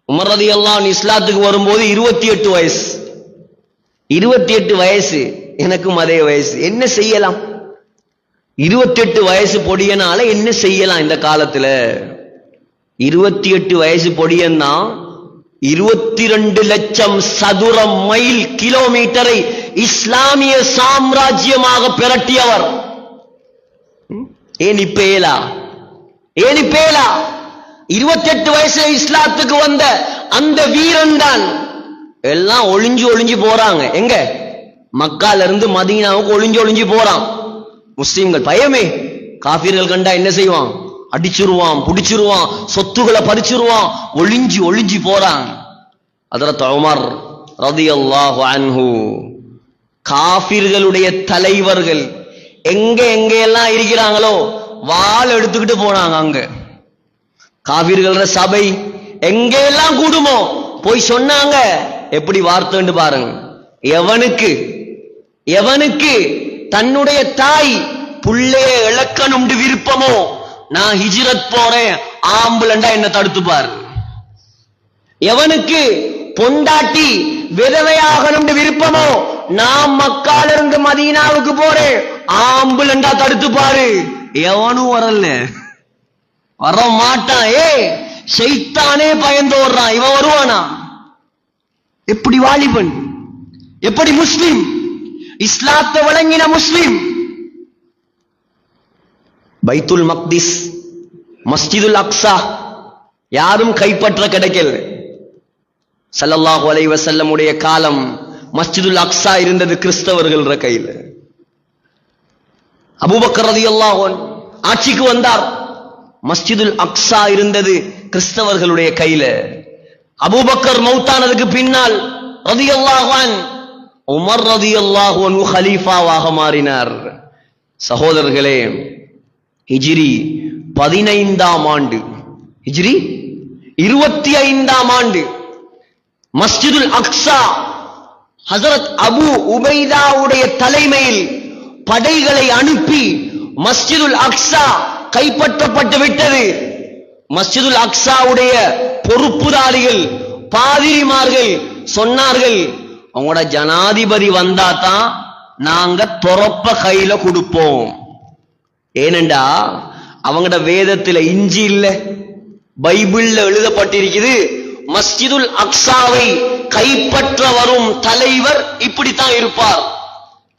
Umar ரலியல்லாஹு அன்ஹு இஸ்லாத்துக்கு வரும்போது 28 வயசு. 28 வயசு, எனக்கும் அதே வயசு. என்ன செய்யலாம்? 28 வயசு பொடியனால என்ன செய்யலாம் இந்த காலத்துல? 28 வயசு பொடியன்னா 22 லட்சம் சதுர மைல் கிலோமீட்டரை இஸ்லாமிய சாம்ராஜ்யமாக பிரட்டியவர். ஏன் இப்பேலா? 28 வயசுல இஸ்லாத்துக்கு வந்த அந்த வீரன் தான். எல்லாம் ஒளிஞ்சு போறாங்க. எங்க? மக்கால இருந்து மதீனாவுக்கு ஒளிஞ்சு போறான். முஸ்லிம்கள் பயமே. காஃபிர்கள் கண்டா என்ன செய்வான்? அடிச்சிருவான், புடிச்சிருவான், சொத்துக்களை பறிச்சிருவான். ஒளிஞ்சு போறான். ஹஜ்ரத் உமர் ரலியல்லாஹு அன்ஹு காஃபிர்களுடைய தலைவர்கள் எங்கெல்லாம் இருக்கிறாங்களோ வாள் எடுத்துக்கிட்டு போனாங்க. அங்க காஃபிர்களோட சபை எங்கெல்லாம் கூடுமோ போய் சொன்னாங்க. எப்படி வார்த்தைன்னு பாருங்க. எவனுக்கு தன்னுடைய தாய் புள்ளைய இழக்கணும் விருப்பமோ, நான் ஹிஜ்ரத் போறேன் ஆம்புலண்டா என்ன தடுத்து பாரு. எவனுக்கு பொண்டாட்டி விதவையாகணும் விருப்பமோ, நான் மக்கால இருந்து மதீனாவுக்கு போறேன் ஆம்புலண்டா தடுத்து பாரு. எவனும் வரல, வர மாட்டான். ஷைத்தானே பயந்து ஓடுறான். இவன் வருவானா? எப்படி வாலிபன்? எப்படி முஸ்லிம்? இஸ்லாத்தை வழங்கின முஸ்லிம். பைத்துல் மக்திஸ், மஸ்ஜிதுல் அக்ஸா யாரும் கைப்பற்ற கிடைக்கல. ஸல்லல்லாஹு அலைஹி வஸல்லம் உடைய காலம் மஸ்ஜிதுல் அக்ஸா இருந்தது கிறிஸ்தவர்கள் கையில. அபூபக்கர் ரலியல்லாஹு அன்ஹு ஆட்சிக்கு வந்தார். மஸ்ஜிதுல் அக்ஸா இருந்தது கிறிஸ்தவர்களுடைய கையில. அபூபக்கர் மௌத்தானதுக்கு பின்னால் ரலியல்லாஹு அன்ஹு உமர் ரலியல்லாஹு அன்ஹு கலீஃபாவாக மாறினார். சகோதரர்களே, ஹிஜ்ரி 15ஆம் ஆண்டு, ஹிஜ்ரி 25ஆம் ஆண்டு மஸ்ஜிதுல் அக்ஸா ஹஜ்ரத் அபு உபைதாவுடைய தலைமையில் படைகளை அனுப்பி மஸ்ஜிதுல் அக்ஸா கைப்பற்றப்பட்டு விட்டது. மஸ்ஜிதுல் அக்ஸாவுடைய பொறுப்புதாரிகள் பாதிரிமார்கள் சொன்னார்கள், அவங்களோட ஜனாதிபதி வந்தாதான் நாங்க தொரப்ப கையில கொடுப்போம். ஏனெண்டா அவங்களோட வேதத்துல இஞ்சி இல்ல, பைபிள்ல எழுதப்பட்டிருக்குது, மஸ்ஜிதுல் அக்ஸாவை கைப்பற்ற வரும் தலைவர் இப்படித்தான் இருப்பார்.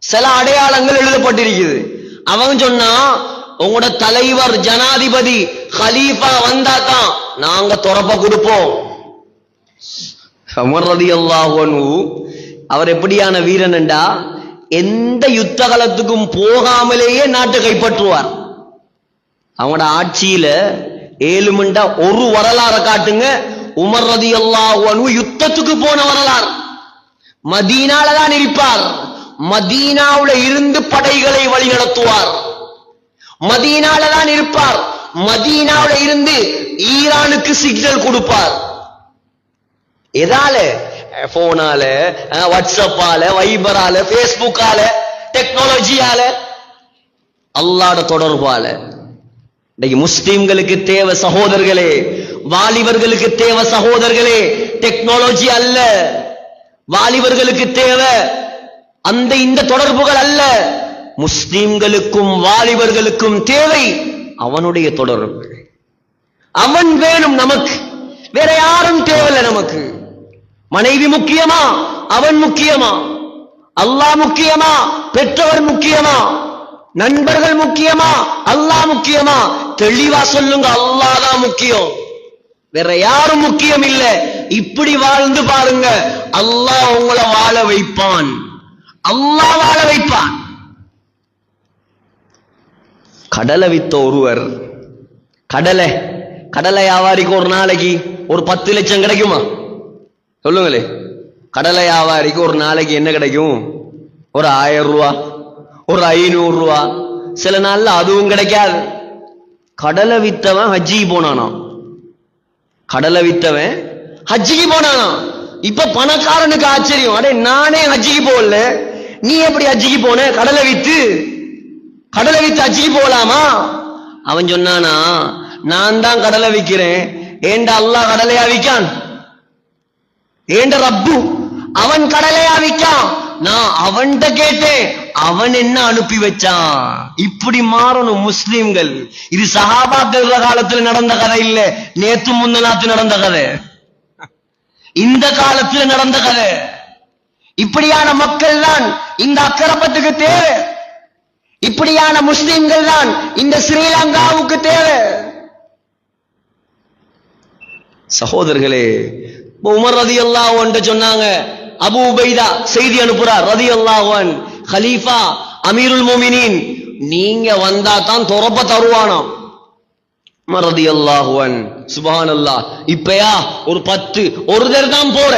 சில அடையாளங்கள் எழுதப்பட்டிருக்குது. அவங்க சொன்னா உங்களோட தலைவர் ஜனாதிபதி கலீஃபா வந்தாதான் நாங்க தொரப்ப கொடுப்போம். உமர் ரலியல்லாஹு அன்ஹு அவர் எப்படியான வீரன் என்றா, எந்த யுத்த காலத்துக்கும் போகாமலேயே நாட்டை கைப்பற்றுவார். அவங்களோட ஆட்சியில 7 மண்டா ஒரு வரலாறு காட்டுங்க. உமர் ரலியல்லாஹு அன்ஹு யுத்தத்துக்கு போன வரலாறு. மதீனால தான் இருப்பார். மதீனாவுல இருந்து படைகளை வழி நடத்துவார். மதீனால தான் இருப்பார். மதீனாவுல இருந்து ஈரானுக்கு சிக்னல் கொடுப்பார். எதால? போனால, வாட்ஸ்அப்பால, வைபரால, பேஸ்புக்கால, டெக்னாலஜியால, அல்லாஹ்வோட தொடர்பால. இன்னைக்கு முஸ்லிம்களுக்கு தேவை சகோதரர்களே, வாலிபர்களுக்கு தேவை சகோதரர்களே, டெக்னாலஜி அல்ல. வாலிபர்களுக்கு தேவை அந்த இந்த தொடர்புகள் அல்ல. முஸ்லிம்களுக்கும் வாலிபர்களுக்கும் தேவை அவனுடைய தொடர்பு. அவன் வேணும் நமக்கு, வேற யாரும் தேவையில்லை நமக்கு. மனைவி முக்கியமா? அவன் முக்கியமா? அல்லாஹ் முக்கியமா? பெற்றவர் முக்கியமா? நண்பர்கள் முக்கியமா? அல்லாஹ் முக்கியமா? தெளிவா சொல்லுங்க, அல்லாஹ் தான் முக்கியம், வேற யாரும் முக்கியம் இல்ல. இப்படி வாழ்ந்து பாருங்க, அல்லாஹ் உங்களை வாழ வைப்பான். அல்லாஹ் வாழ வைப்பான். கடலை வித்த ஒருவர், கடலை வியாபாரிக்கு ஒரு நாளைக்கு ஒரு 10 லட்சம் கிடைக்குமா? சொல்லுங்களே. கடலை வியாபாரிக்கு ஒரு நாளைக்கு என்ன கிடைக்கும்? ஒரு 1000 ரூபா, ஒரு 500 ரூபா, சில நாள்ல அதுவும் கிடைக்காது. கடலை வித்தவன் ஹஜ்ஜிக்கு போனானா? கடலை வித்தவன் ஹஜ்ஜிக்கு போனானா? இப்ப பணக்காரனுக்கு ஆச்சரியம், அடே நானே ஹஜ்ஜிக்கு போகல, நீ எப்படி ஹஜ்ஜிக்கு போன? கடலை வித்து ஹஜ்ஜிக்கு போகலாமா? அவன் சொன்னானா, நான் தான் கடலை விக்கிறேன், ஏண்ட அல்லாஹ் கடலையா விக்கான்? ஏண்ட ரப்பு அவன் கடலையா விக்கான்? நான் அவன்கிட்ட கேட்டேன், அவன் என்ன அனுப்பி வச்சான். இப்படி மாறணும் முஸ்லிம்கள். இது சஹாபாக்கள் காலத்துல நடந்த கதை இல்ல, நேத்து முந்தநாத்து நடந்த கதை, இந்த காலத்துல நடந்த கதை. இப்படியான மக்கள் தான் இந்த அக்கரப்பத்துக்கு தேவை. இப்படியான முஸ்லிம்கள் தான் இந்த ஸ்ரீலங்காவுக்கு தேவை. சகோதரர்களே, உமர் ரலியல்லாஹு அன்ஹு சொன்னாங்க, அபூ உபைதா செய்தி அனுப்புறார் ரலியல்லாஹு அன்ஹு, கலீஃபா அமீருல் முஃமினீன் நீங்க வந்தா தான் தொரப்ப தருவானாம். உமர் ரலியல்லாஹு அன்ஹு சுப்ஹானல்லாஹ், இப்பயா ஒரு 10 ஒருத்தர் தான் போற,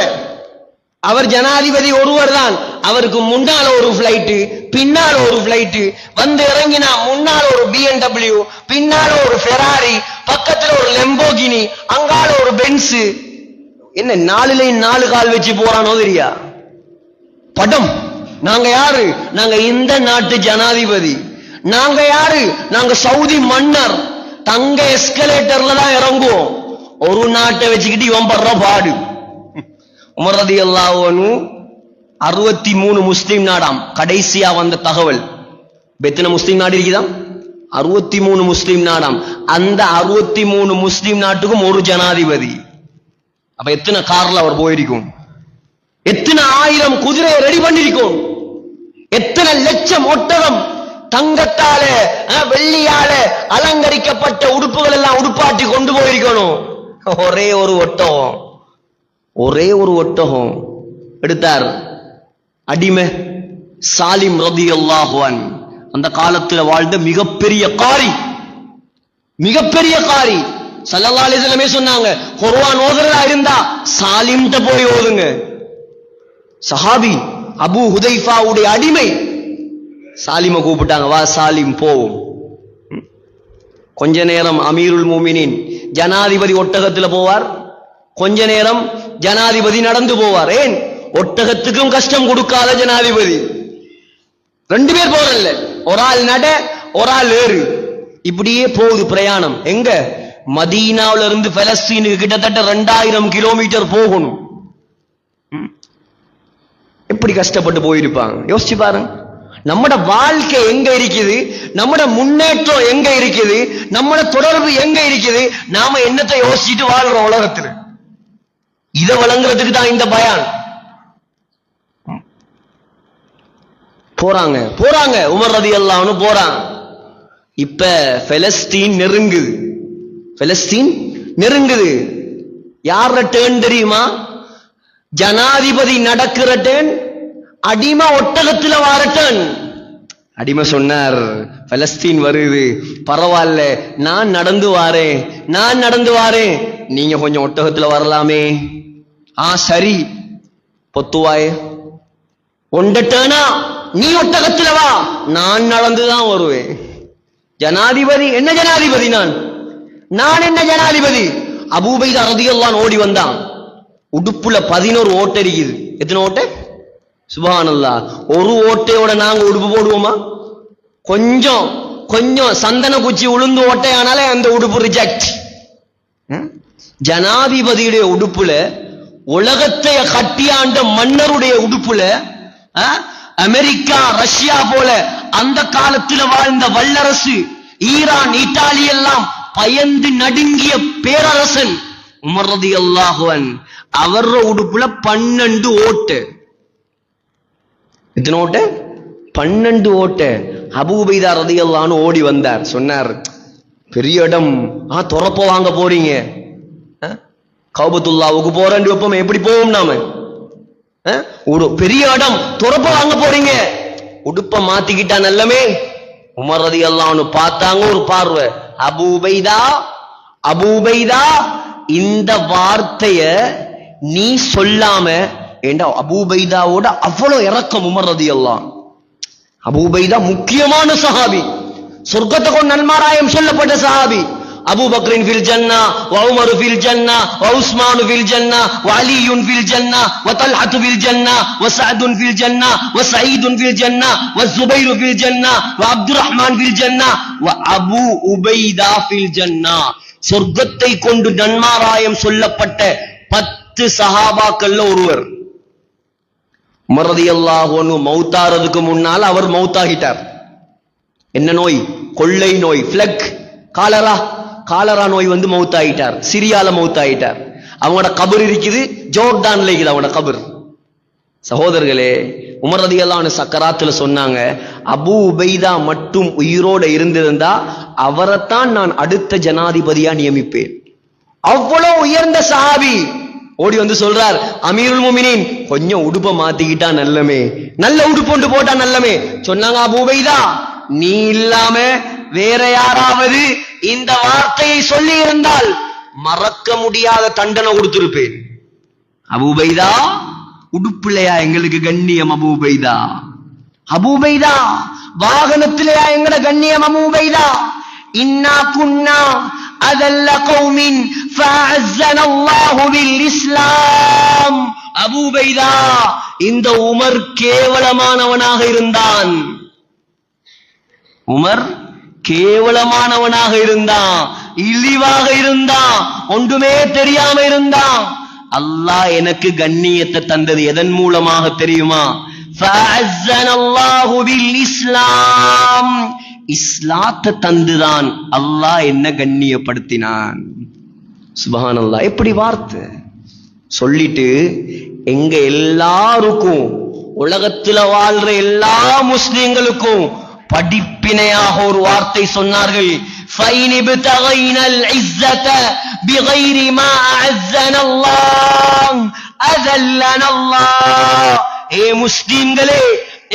அவர் ஜனாதிபதி ஒருவர் தான், அவருக்கு முன்னால ஒரு பிளைட் பின்னால ஒரு பிளைட், வந்து இறங்கினா முன்னால ஒரு BMW, பின்னால ஒரு ஃபெராரி, பக்கத்துல ஒரு லெம்போகினி, அங்கால ஒரு பென்ஸ். என்ன 4 கால் வச்சு போறானோ தெரியா படம். நாங்க யாரு? நாங்க இந்த நாட்டு ஜனாதிபதி. நாங்க யாரு? நாங்க சவுதி மன்னர். தங்க எஸ்கலேட்டர்ல தான் இறங்குவோம். ஒரு நாட்டை வச்சுக்கிட்டு இவன் படுற பாடு. உமர் ரலியல்லாஹு அன்ஹு 63 முஸ்லிம் நாடாம் கடைசியா வந்த தகவல். எத்தனை முஸ்லிம் நாடு இருக்குதாம்? 63 முஸ்லிம் நாடாம். அந்த 63 முஸ்லிம் நாட்டுக்கும் ஒரு ஜனாதிபதி. அப்ப எத்தனை கார்ல அவர் போயிருக்கும், எத்தனை 1000 குதிரையை ரெடி பண்ணிருக்கும், எத்தனை லட்சம் ஒட்டகம் தங்கத்தால வெள்ளியால அலங்கரிக்கப்பட்ட உடுப்புகள் எல்லாம் உடுப்பாட்டி கொண்டு போயிருக்கணும். ஒரே ஒரு ஒட்டகம் எடுத்தார். அடிமை சாலிம் ரலியல்லாஹு அன்ஹு, அந்த காலத்தில் வாழ்ந்த மிகப்பெரிய காரி. ஸல்லல்லாஹு அலைஹி வஸல்லம் சொன்னாங்க, குர்ஆன் ஓதுறதா இருந்தா சாலிம்ட்ட போய் ஓதுங்க. சஹாபி அபூ ஹுதைஃபாவுடைய அடிமை சாலிம கூப்பிட்டாங்க, வா சாலிம் போவோம். கொஞ்ச நேரம் அமீருல் முஃமினீன் ஜனாதிபதி ஒட்டகத்துல போவார், கொஞ்ச நேரம் ஜனாதிபதி நடந்து போவார். ஏன்? ஒட்டகத்துக்கும் கஷ்டம் கொடுக்காத ஜனாதிபதி. 2 பேர் போறல்ல, ஒரு ஆள் நட ஒரு ஆள் ஏறு, இப்படியே போகுது பிரயாணம். எங்க? மதீனாவில இருந்து பலஸ்தீனுக்கு கிட்டத்தட்ட 2000 கிலோமீட்டர் போகணும். எப்படி கஷ்டப்பட்டு போயிருப்பாங்க யோசிச்சு பாருங்க. நம்மட வாழ்க்கை எங்க இருக்குது, நம்மட முன்னேற்றம் எங்க இருக்குது, நம்மட தொடர்பு எங்க இருக்குது, நாம என்னத்தை யோசிச்சுட்டு வாழ்றோம் உலகத்துல. இதை வழங்குறதுக்கு தான் இந்த பயான். போறாங்க உமர் ரலியல்லாஹு அன்ஹு போறாங்க. இப்ப பலஸ்தீன் நெருங்குது. யார டேர்ன் தெரியுமா? ஜனாதிபதி நடக்கிற டேர்ன், அடிமை ஒட்டகத்துல வார டேர்ன். அடிமை சொன்னார், பலஸ்தீன் வருது, பரவாயில்ல, நான் நடந்து வாரேன், நீங்க கொஞ்சம் ஒட்டகத்துல வரலாமே. சரி பொத்துவாயே, ஒண்டட்டேனா நீ ஒட்டகத்துல வா, நான் நடந்துதான் வருவேன். ஜனாதிபதி என்ன ஜனாதிபதி? நான் என்ன ஜனாதிபதி? அபூ உபைதா ரலியல்லாஹு அன்ஹு ஓடி வந்தான். உடுப்புல 11 ஓட்டை இருக்குது. எத்தனை ஓட்டை? சுப்ஹானல்லாஹ். ஒரு ஓட்டையோட நாங்க உடுப்பு போடுவோமா? கொஞ்சம் சந்தன குச்சி உளுந்து ஓட்டையானாலே அந்த உடுப்பு ரிஜெக்ட். ஜனாதிபதியுடைய உடுப்புல, உலகத்தை கட்டியாண்ட மன்னருடைய உடுப்புல, அமெரிக்கா ரஷ்யா போல அந்த காலத்தில் வாழ்ந்த வல்லரசு, ஈரான் இத்தாலி எல்லாம் பயந்து நடுங்கிய பேரரசன் உமர் ரலியல்லாஹு அன்ஹு, அவர் உடுப்புல 12 ஓட்டு. எத்தனை ஓட்டு? 12 ஓட்டு. அபூ உபைதா ரலியல்லாஹு அன்ஹு ஓடி வந்தார். சொன்னார், பெரிய இடம், துறப்ப வாங்க போறீங்க, கௌபத்துல்லாவுக்கு போறேன் வைப்போம், எப்படி போவோம் நாம? பெரிய இடம், துறப்ப வாங்க போறீங்க, உடுப்ப மாத்திக்கிட்டா நல்லமே. உமர் ரலியல்லாஹு அன்ஹு பார்த்தாங்க ஒரு பார்வை. அபூ உபைதா, இந்த வார்த்தைய நீ சொல்லாம, ஏண்டா அபூ உபைதாவோட அவ்வளவு இரக்கம் உமர் ரலியல்லாஹு அன்ஹு. அபூ உபைதா முக்கியமான சஹாபி, சொர்க்கத்துக்கு நன்மாராயம் சொல்லப்பட்ட சஹாபி. அபூ பக்ரின் ஃபில் ஜன்னா, வ உமர் ஃபில் ஜன்னா, வ உஸ்மான் ஃபில் ஜன்னா, வ அலியுன் ஃபில் ஜன்னா, வ தல்ஹத் ஃபில் ஜன்னா, வ சஅதுன் ஃபில் ஜன்னா, வ சயீதுன் ஃபில் ஜன்னா, வ ஸுபைர் ஃபில் ஜன்னா, வ அப்துர் ரஹ்மான் ஃபில் ஜன்னா, வ அபூ உபைதா ஃபில் ஜன்னா. சொர்க்கத்தை கொண்டு நன்மாராயம் சொல்லப்பட்ட 10 சஹாபாக்கள்ல ஒருவர். உமர் ரலியல்லாஹு அன்ஹு மௌத்தாறதுக்கு முன்னால் அவர் மௌத்தாகிட்டார். என்ன நோய்? கொள்ளை நோய், பிளக், காலரா நோய் வந்து மௌத்தாயிட்டார். சிரியால மௌத்தாயிட்டார். அவங்களோட கபர் இருக்குது, ஜோர்டான்ல இருக்குது அவங்களோட கபர். சகோதரர்களே, உமர் ரலியல்லாஹு அன்ஹு சக்கராத்துல சொன்னாங்க, அபூ உபைதா மட்டும் உயிரோட இருந்திருந்தா அவரைத்தான் நான் அடுத்த ஜனாதிபதியா நியமிப்பேன். அவ்வளவு உயர்ந்த சஹாபி ஓடி வந்து சொல்றார், அமீருல் முஃமினீன் கொஞ்சம் உடுப்ப மாத்திக்கிட்டா நல்லமே, நல்ல உடுப்பு ஒன்று போட்டா நல்லமே. சொன்னாங்க, அபூ உபைதா நீ இல்லாம வேற யாராவது இந்த வார்த்தையை சொல்லி இருந்தால் மறக்க முடியாத தண்டனை கொடுத்திருப்பேன். அபூ உபைதா உடுப்பிலையா எங்களுக்கு கண்ணியம்? அபூ உபைதா, அபூ உபைதா வாகனத்திலையா எங்கட கண்ணியம்? அபூ உபைதா இன்னா குன்னா அதல்ல கௌமின் ஃபஅஸ்ஸனல்லாஹு பில் இஸ்லாம். அபூ உபைதா இந்த உமர் கேவலமானவனாக இருந்தான். உமர் கேவலமானவனாக இருந்தான், இழிவாக இருந்தான், ஒன்றுமே தெரியாம இருந்தான். அல்லாஹ் எனக்கு கண்ணியத்தை தந்தது எதன் மூலமாக தெரியுமா? ஃபஅஸ்ஸனல்லாஹு பில் இஸ்லாம். இஸ்லாத்தை தந்துதான் அல்லாஹ் என்ன கண்ணியப்படுத்தினான். சுப்ஹானல்லாஹ். எப்படி வார்த்தை சொல்லிட்டு எங்க எல்லாருக்கும், உலகத்துல வாழ்ற எல்லா முஸ்லிம்களுக்கும் படிப்பினையாக ஒரு வார்த்தை சொன்னார்கள். ஏ முஸ்லிம்களே,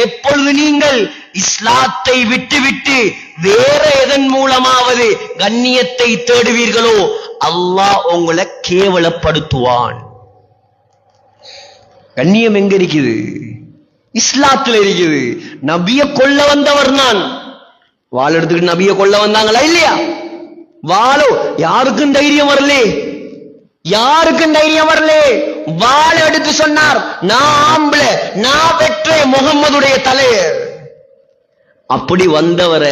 எப்பொழுது நீங்கள் இஸ்லாத்தை விட்டுவிட்டு வேற எதன் மூலமாவது கண்ணியத்தை தேடுவீர்களோ அல்லாஹ் உங்களை கேவலப்படுத்துவான். கண்ணியம் எங்க இருக்குது? இஸ்லாத்துல இருக்குது. நபிய கொல்ல வந்தவர் நான். வாள் எடுத்துக்கிட்டு நபிய கொல்ல வந்தாங்களா இல்லையா? வாளோ யாருக்கும் தைரியம் வரலே, யாருக்கும் தைரியம் வரலே. வாள எடுத்து சொன்னார், நான் ஆம்பளை, நான் பெற்ற முகம்மதுடைய தலைவர். அப்படி வந்தவர,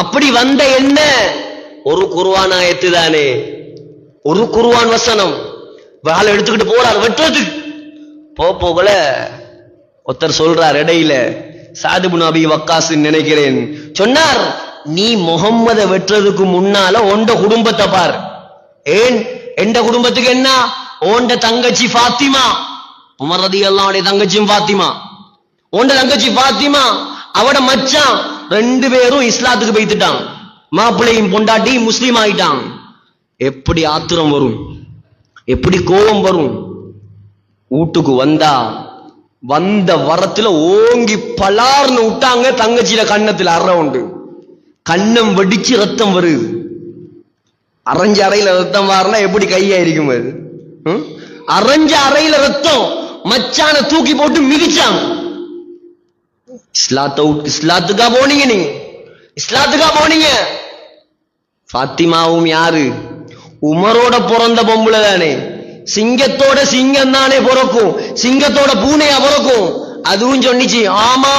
அப்படி வந்த என்ன? ஒரு குர்ஆன் ஆயத்து தானே, ஒரு குர்ஆன் வசனம். வாள எடுத்துக்கிட்டு போறார் வெட்டுறதுக்கு. போகல ஒருத்தர் சொல்றார் இடையில, சாத் இப்னு அபீ வக்காஸ் நினைக்கிறேன், சொன்னார், நீ முகம்மதை வெட்டுறதுக்கு முன்னால உண்ட குடும்பத்தை பார். ஏன் எந்த குடும்பத்துக்கு என்ன? ஓண்ட தங்கச்சி ஃபாத்திமா, உமர் ரலியல்லாஹு அன்ஹு தங்கச்சியும் ஃபாத்திமா, ஓண்ட தங்கச்சி ஃபாத்திமா, அவட மச்சான் 2 பேரும் இஸ்லாத்துக்கு போய்த்துட்டான். மாப்பிள்ளையும் பொண்டாட்டியும் முஸ்லீம் ஆயிட்டான். எப்படி ஆத்திரம் வரும், எப்படி கோபம் வரும். வீட்டுக்கு வந்தா வந்த வரத்துல ஓங்கி பலார்னு விட்டாங்க. தங்கச்சியில கண்ணத்துல அற உண்டு, கண்ணம் வெடிச்சு ரத்தம் வருது. அரைஞ்ச அறையில ரத்தம் வாரினா எப்படி கையா இருக்கும் அது? அரைஞ்ச அறையில ரத்தம். மச்சான தூக்கி போட்டு மிதிச்சாங்க. இஸ்லாத்துக்கா போனீங்க? நீங்க இஸ்லாத்துக்கா போனீங்க? ஃபாத்திமாவும் யாரு? உமரோட பிறந்த பொம்பளை தானே. சிங்கத்தோட சிங்கம் தானே பிறக்கும், சிங்கத்தோட பூனையா பிறக்கும். அதுவும் சொன்னிச்சு, ஆமா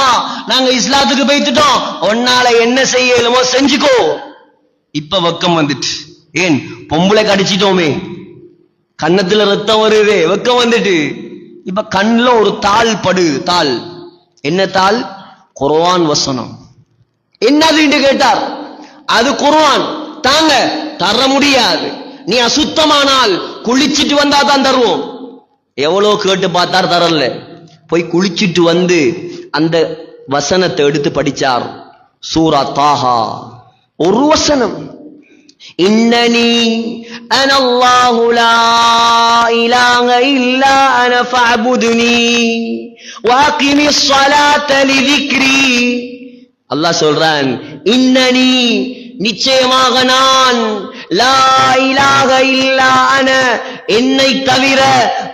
நாங்க இஸ்லாத்துக்கு போய்த்துட்டோம், உன்னால என்ன செய்யலுமோ செஞ்சுக்கோ. இப்ப வெக்கம் வந்துட்டு. ஏன்? பொம்பளை கடிச்சிட்டோமே, கண்ணத்துல ரத்தம் வருது, வெக்கம் வந்துட்டு. இப்ப கண்ணுல ஒரு தாள் படுது. தாள் என்ன தாள்? குர்ஆன் வசனம். என்னது கேட்டார். அது குர்ஆன். தாங்க, தர முடியாது. நீ அசுத்தமானால் குளிச்சிட்டு வந்தா தான் தருவோம். எவ்வளவு கேட்டு பார்த்தார், தரல. போய் குளிச்சிட்டு வந்து அந்த வசனத்தை எடுத்து படிச்சார். சூரா தாஹா, ஒரு வசனம். இன்னனி அனல்லாஹு லா இலாஹ இல்லா அன ஃபஅபுதுனி வஅகிமிஸ் ஸலாத லிذிக்ரி. அல்லாஹ் சொல்றான், இன்னனி நிச்சயமாக நான், லா இலாஹ இல்லா அன என்னை தவிர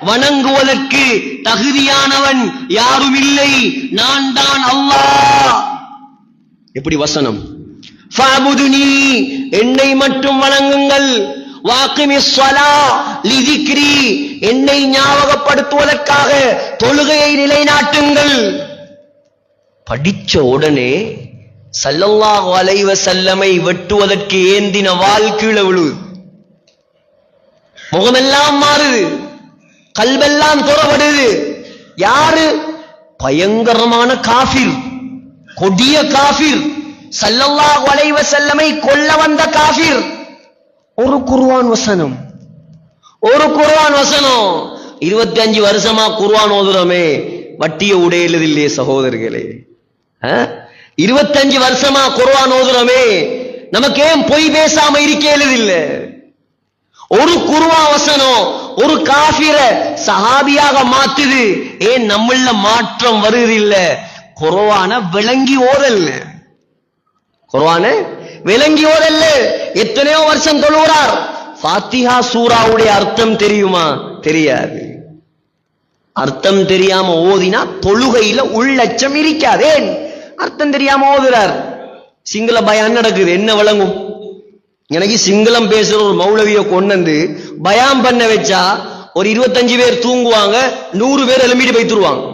வணங்குவதற்கு தகுதியானவன் யாரும் இல்லை, நான் தான் அல்லாஹ். எப்படி வசனம்? ஃபஅபுதுனி என்னை மட்டும் வணங்குங்கள், வஅகிமிஸ் ஸலா லிذிக்ரி என்னை ஞாபகப்படுத்துவதற்காக தொழுகையை நிலைநாட்டுங்கள். படிச்ச உடனே ஸல்லல்லாஹு அலைஹி வஸல்லமை வெட்டுவதற்கு ஏந்தின வாள் கீழே விழுது. முகமெல்லாம் மாறுது, கல்வெல்லாம் துறப்படுது. யாரு? பயங்கரமான காஃபிர், கொடிய காஃபிர், ஸல்லல்லாஹு அலைஹி வஸல்லமை கொல்ல வந்த காஃபிர். ஒரு குர்ஆன் வசனம், ஒரு குர்ஆன் வசனம். 25 வருஷமா குர்ஆன் ஓதுறோமே, வட்டிய உடையது இல்லையே சகோதரர்களே. 25 வருஷமா குர்ஆன் ஓதுறோமே, நமக்கு ஏன் பொய் பேசாம இருக்கேது இல்ல? ஒரு குர்ஆன் வசனம் ஒரு காஃபிர சஹாபியாக மாத்துது. ஏன் நம்மள மாற்றம் வருது இல்ல? குர்ஆன விளங்கி ஓதல்ல, குர்ஆன விளங்கி ஓதல்ல. எத்தனையோ வருஷம் தொழுகிறார், ஃபாத்திஹா சூராவுடைய அர்த்தம் தெரியுமா? தெரியாது. அர்த்தம் தெரியாம ஓதினா தொழுகையில உள்ளச்சம் இருக்காது. அர்த்தம் தெரியாம ஓதுறார். சிங்கள பயான் நடக்குது, என்ன விளங்கும்? எனக்கு சிங்களம் பேசுற ஒரு மௌலவிய கொண்டு வந்து பயான் பண்ண வச்சா ஒரு 25 பேர் தூங்குவாங்க, 100 பேர் எழும்பிட்டு போய்த்துருவாங்க.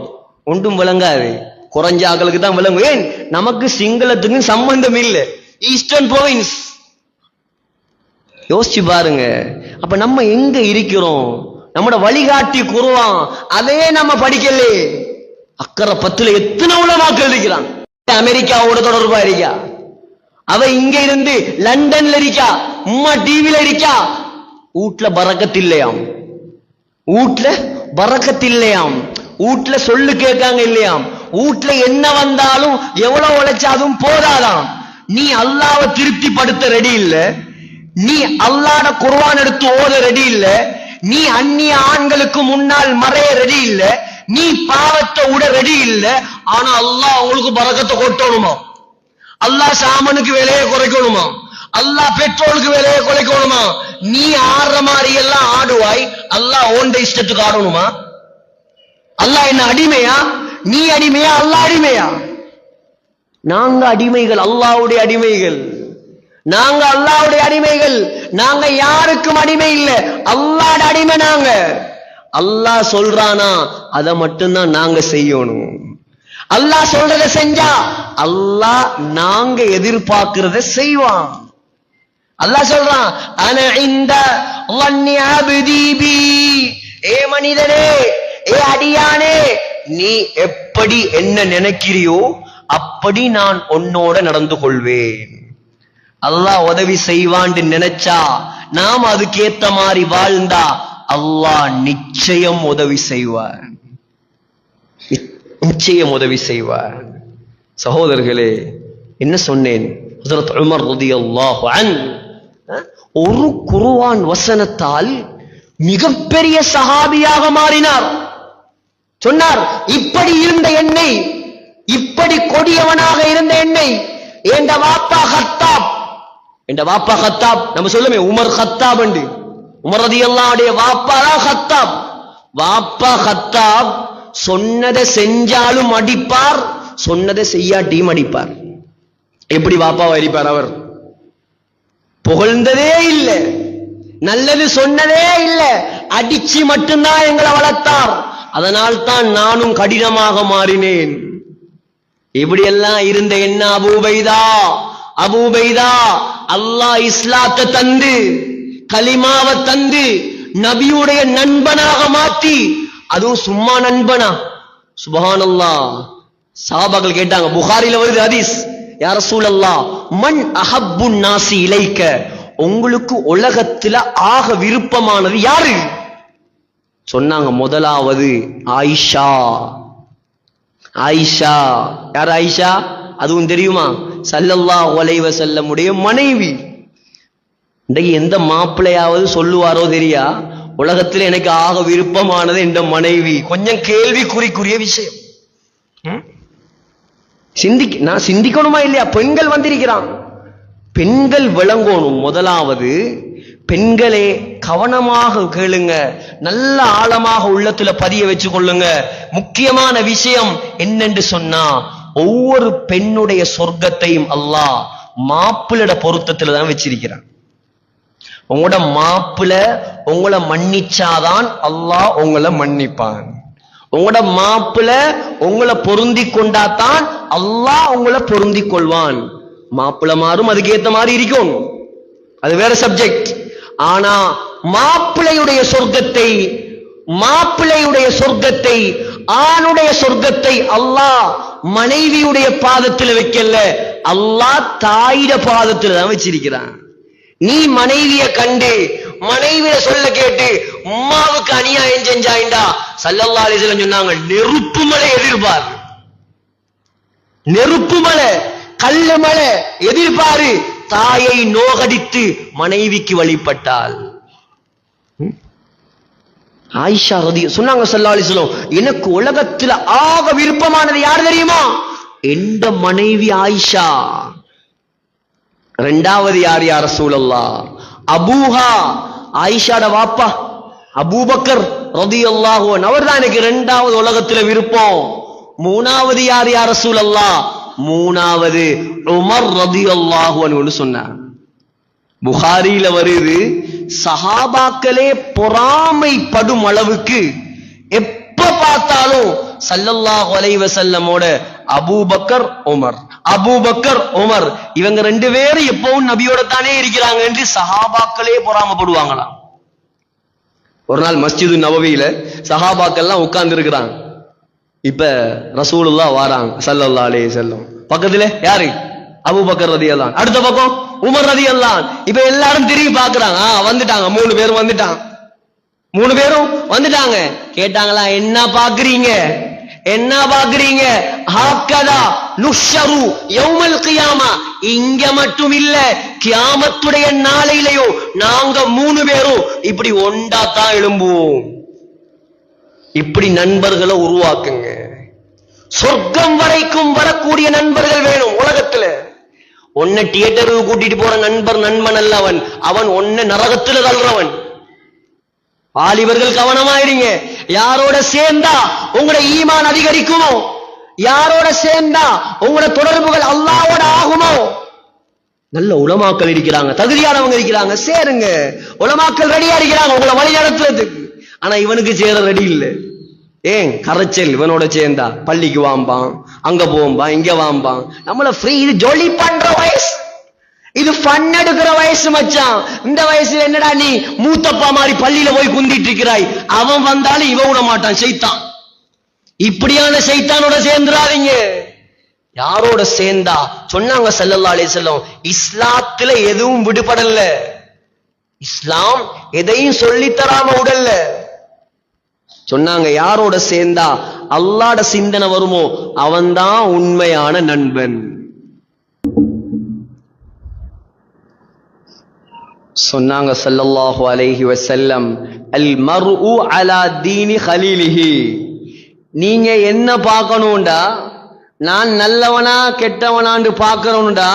ஒன்றும் விளங்காது, குறைஞ்ச ஆக்களுக்கு தான் விளங்கும். ஏன்? நமக்கு சிங்களத்துக்கு சம்பந்தம் இல்லை, ஈஸ்டர்ன் ப்ரோவின்ஸ். யோசிச்சு பாருங்க. அப்ப நம்ம எங்க இருக்கிறோம்? நம்மட வழிகாட்டி குர்ஆன், அதே நம்ம படிக்கலே. அக்கறை 10ல எத்தனை உலமாக்கள் இருக்கிறான். அமெரிக்காவோட தொடர்பா இருக்கா, அவ இங்க இருந்து லண்டன்ல இருக்கா, உம்மா டிவில இருக்கா. வீட்ல பரக்கத் இல்லையாம், வீட்ல பரக்கத் இல்லையாம், வீட்ல சொல்லு கேட்காங்க இல்லையாம், வீட்ல என்ன வந்தாலும் எவ்வளவு உழைச்சாலும் போதாதாம். நீ அல்லாஹ்வை திருப்திப்படுத்த ரெடி இல்ல, நீ அல்லாஹ்ட குர்ஆன் எடுத்து ஓத ரெடி இல்ல, நீ அந்நிய ஆண்களுக்கு முன்னால் மறைய ரெடி இல்ல, நீ பாவத்தை விட ரெடி இல்ல. ஆனா அல்லாஹ் உங்களுக்கு பரக்கத்தை கொட்டணுமா? அல்லாஹ் சாமனுக்கு விலையை குறைக்கணுமா? அல்லாஹ் பெட்ரோலுக்கு விலையை குறைக்கணுமா? நீ ஆடுற மாதிரி எல்லாம் ஆடுவாய், அல்லாஹ் ஓண்ட இஷ்டத்துக்கு ஆடணுமா? அல்லாஹ் என்ன அடிமையா? நீ அடிமையா? அல்லாஹ் அடிமையா? நாங்க அடிமைகள், அல்லாஹ்வுடைய அடிமைகள். நாங்க அல்லாஹ்வுடைய அடிமைகள். நாங்க யாருக்கும் அடிமை இல்ல, அல்லாஹ்ட அடிமை நாங்க. அல்லாஹ் சொல்றானா அதை மட்டும்தான் நாங்க செய்யணும். அல்லாஹ் சொல்றத செஞ்சா அல்லாஹ் நாங்க எதிர்பார்க்கிறத செய்வான். அல்லாஹ் சொல்றான், அன இந்த வன்னி அப்தி பி. ஏ மனிதனே, ஏ அடியானே, நீ எப்படி என்ன நினைக்கிறியோ அப்படி நான் உன்னோட நடந்து கொள்வேன். அல்லாஹ் உதவி செய்வான்னு நினைச்சா, நாம் அதுக்கேத்த மாதிரி வாழ்ந்தா அல்லாஹ் நிச்சயம் உதவி செய்வார், நிச்சயம் உதவி செய்வார். சகோதரர்களே, என்ன சொன்னேன்? ஹஜ்ரத் உமர் ரலியல்லாஹு அன்ஹு ஒரு குர்ஆன் வசனத்தால் மிகப்பெரிய சஹாபியாக மாறினார். சொன்னார், இப்படி இருந்த என்னை, இப்படி கொடியவனாக இருந்த என்னை என்ற வாப்பா கத்தாப், என்ற வாப்பா கத்தாப், நம்ம சொல்லுமே உமர் கத்தாப் என்று. உமர் ரலியல்லாஹு அன்ஹுடைய வாப்பா தான் கத்தாப். வாப்பா கத்தாப் சொன்னதை செஞ்சாலும் அடிப்பார், சொன்னதை செய்யாட்டியும் அடிப்பார். எப்படி வாப்பாவை அடிப்பார்? அவர் புகழ்ந்ததே இல்ல, நல்லது சொன்னதே இல்ல, அடிச்சு மட்டும்தான் எங்களை வளர்த்தார். அதனால் தான் நானும் கடினமாக மாறினேன். இப்படியெல்லாம் இருந்த என்ன அபூபைதா, அபூபைதா அல்லாஹ் இஸ்லாத்தை தந்து, கலிமாவை தந்து, நபியுடைய நண்பனாக மாத்தி, அதுவும் சும்மா நண்பனா? சுப்ஹானல்லாஹ். சஹாபாக்கள் கேட்டாங்க, புகாரில வருது ஹதீஸ், யா ரசூலல்லாஹ் மன் அஹப்புன் நாசி இலைக்க, உங்களுக்கு உலகத்துல ஆக விருப்பமானது யாரு? சொன்னாங்க, முதலாவது ஆயிஷா. ஆயிஷா. யார் ஆயிஷா? அதுவும் தெரியுமா? ஸல்லல்லாஹு அலைஹி வஸல்லம் உடைய மனைவி. இன்றைக்கு எந்த மாப்பிள்ளையாவது சொல்லுவாரோ தெரியா, உலகத்தில் எனக்கு ஆக விருப்பமானது என்ற மனைவி. கொஞ்சம் கேள்விக்குறிக்குரிய விஷயம். நான் சிந்திக்கணுமா இல்லையா? பெண்கள் வந்திருக்கிறான், பெண்கள் விளங்கணும். முதலாவது பெண்களே கவனமாக கேளுங்க, நல்ல ஆழமாக உள்ளத்துல பதிய வச்சு கொள்ளுங்க. முக்கியமான விஷயம் என்னென்று சொன்னா, ஒவ்வொரு பெண்ணுடைய சொர்க்கத்தையும் அல்லாஹ் மாப்பிள்ளட பொருத்தத்துல தான் வச்சிருக்கிறான். உங்களோட மாப்பிள்ள உங்களை மன்னிச்சாதான் அல்லாஹ் உங்களை மன்னிப்பான். உங்களோட மாப்பிள்ள உங்களை பொருந்தி கொண்டாதான் அல்லாஹ் உங்களை பொருந்தி கொள்வான். மாப்பிள்ள மாறும், அதுக்கேத்த மாதிரி இருக்கும், அது வேற சப்ஜெக்ட். ஆனா மாப்பிள்ளையுடைய சொர்க்கத்தை ஆணுடைய சொர்க்கத்தை அல்லாஹ் மனைவியுடைய பாதத்தில் வைக்கல, அல்லாஹ் தாயிட பாதத்தில் தான் வச்சிருக்கிறான். நீ மனைவிய கண்டு மனைவிய சொல்ல கேட்டு உம்மாவுக்கு அநியாயம் செஞ்சாயிண்டா ஸல்லல்லாஹு அலைஹி வஸல்லம் சொன்னாங்க, நெருப்பு மலை எதிர்பார், நெருப்பு மலை கல்லு மலை எதிர்பாரு. தாயை நோகடித்து மனைவிக்கு வழிபட்டால். ஆயிஷா சொன்னாங்க ஸல்லல்லாஹு அலைஹி வஸல்லம், எனக்கு உலகத்துல ஆக விருப்பமானது யார் தெரியுமா? எந்த மனைவி ஆயிஷா. இரண்டாவது யார் யா ரசூலல்லாஹ்? அபூஹா, ஆயிஷாட வாப்பா அபூபக்கர் ரலியல்லாஹு அன்ஹு, அவர்தான் எனக்கு இரண்டாவது உலகத்துல விருப்பம். மூணாவது யார் யா ரசூலல்லாஹ்? மூணாவது உமர் ரலியல்லாஹு அன்ஹு சொன்னார். புகாரியில வருது, சஹாபாக்களே பொறாமைப்படும் அளவுக்கு எப்ப பார்த்தாலும் ஸல்லல்லாஹு அலைஹி வஸல்லமோட அபூபக்கர் உமர் இவங்க ரெண்டு பேரும் எப்பவும் நபியோட தானே இருக்கிறாங்க என்று சஹாபாக்களே பொறாமப்படுவாங்களாம். ஒரு நாள் மஸ்ஜிது நபவியில சஹாபாக்கள்லாம் உட்கார்ந்து இருக்கிறாங்க. இப்ப ரசூலுல்லாஹ் வாராங்க ஸல்லல்லாஹு அலைஹி வஸல்லம். பக்கத்துல யாரு? அபூபக்கர் ரலியல்லாஹு அன்ஹு, அடுத்த பக்கம் உமர் ரலியல்லாஹு அன்ஹு. இப்ப எல்லாரும் திரும்பி பாக்குறாங்க. வந்துட்டாங்க, மூணு பேரும் வந்துட்டாங்க. கேட்டாங்களா, என்ன பாக்குறீங்க? ஹாக்கதா நுஷ்ஷரு யௌமல் கியாமா, இங்க மட்டும் இல்ல கியாமத்துடைய நாளையிலயோ நாங்க மூணு பேரும் இப்படி ஒண்டாத்தான் எழும்புவோம். இப்படி நண்பர்களை உருவாக்குங்க. சொர்க்கம் வரைக்கும் வரக்கூடிய நண்பர்கள் வேணும் உலகத்துல. ஒன்ன தியேட்டருக்கு கூட்டிட்டு போற நண்பன் அல்ல அவன் ஒன்ன நரகத்துல தள்ளுறவன். வாலிபர்கள் கவனமாயிருங்க. யாரோட சேர்ந்தா உங்களோட ஈமான் அதிகரிக்குமோ, யாரோட சேர்ந்தா உங்களோட தொடர்புகள் அல்லாஹ்வோட ஆகுமோ. நல்ல உலமாக்கள் இருக்கிறாங்க, தகுதியானவங்க இருக்கிறாங்க, சேருங்க. உலமாக்கள் ரெடியா இருக்கிறாங்க உங்களை வழி நடத்துறதுக்கு. ஆனா இவனுக்கு சேர ரெடி இல்லை. ஏன்? கரைச்சல். இவனோட சேர்ந்தா பள்ளிக்கு வாம்பான், அங்க போம்பான், இங்க வாம்பான். நம்மள ஃப்ரீ, இது ஜொலி பண்ற வயசு, இது ஃபன் எடுக்கிற வயசு மச்சான். இந்த வயசுல என்னடா நீ மூத்தப்பா மாதிரி பள்ளியில போய் குந்திட்டு இருக்கிறாய்? அவன் வந்தாலும் இவன் விட மாட்டான், ஷைத்தான். இப்படியான ஷைத்தானோட சேர்ந்துடாதீங்க. யாரோட சேர்ந்தா சொன்னாங்க ஸல்லல்லாஹு அலைஹி வஸல்லம், இஸ்லாத்துல எதுவும் விடுபடல, இஸ்லாம் எதையும் சொல்லி தராம உடல்ல. சொன்னாங்க, யாரோட சேர்ந்தா அல்லாஹ்ட சிந்தனை வருமோ அவன்தான் உண்மையான நண்பன். சொன்னாங்க ஸல்லல்லாஹு அலைஹி வஸல்லம், அல் மர்உ அலா தீனி கலீலிஹி. நீங்க என்ன பார்க்கணும்டா, நான் நல்லவனா கெட்டவனான்னு பார்க்கணும்டா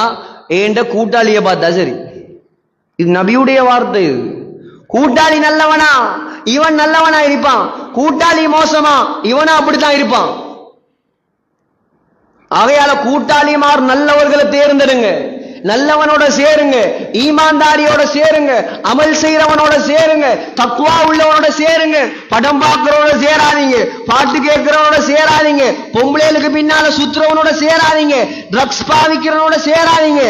ஏண்ட கூட்டாளிய பார்த்தா சரி. இது நபியுடைய வார்த்தை. கூட்டாளி நல்லவனா இவன் நல்லவனா இருப்பான், கூட்டாளி மோசமா இவனா அப்படித்தான் இருப்பான். ஆகையால கூட்டாளிமார் நல்லவர்களை தேர்ந்தெடுங்க, நல்லவனோட சேருங்க, ஈமான்தாரியோட சேருங்க, அமல் செய்யறவனோட சேருங்க, தக்வா உள்ளவனோட சேருங்க. படம் பார்க்கிறவனோட சேராதீங்க, பாட்டு கேட்கிறவனோட சேராதீங்க, பொம்பளைகளுக்கு பின்னால சுத்துறவனோட சேராதீங்க, ட்ரக்ஸ் பாவிக்கிறவனோட சேராதீங்க.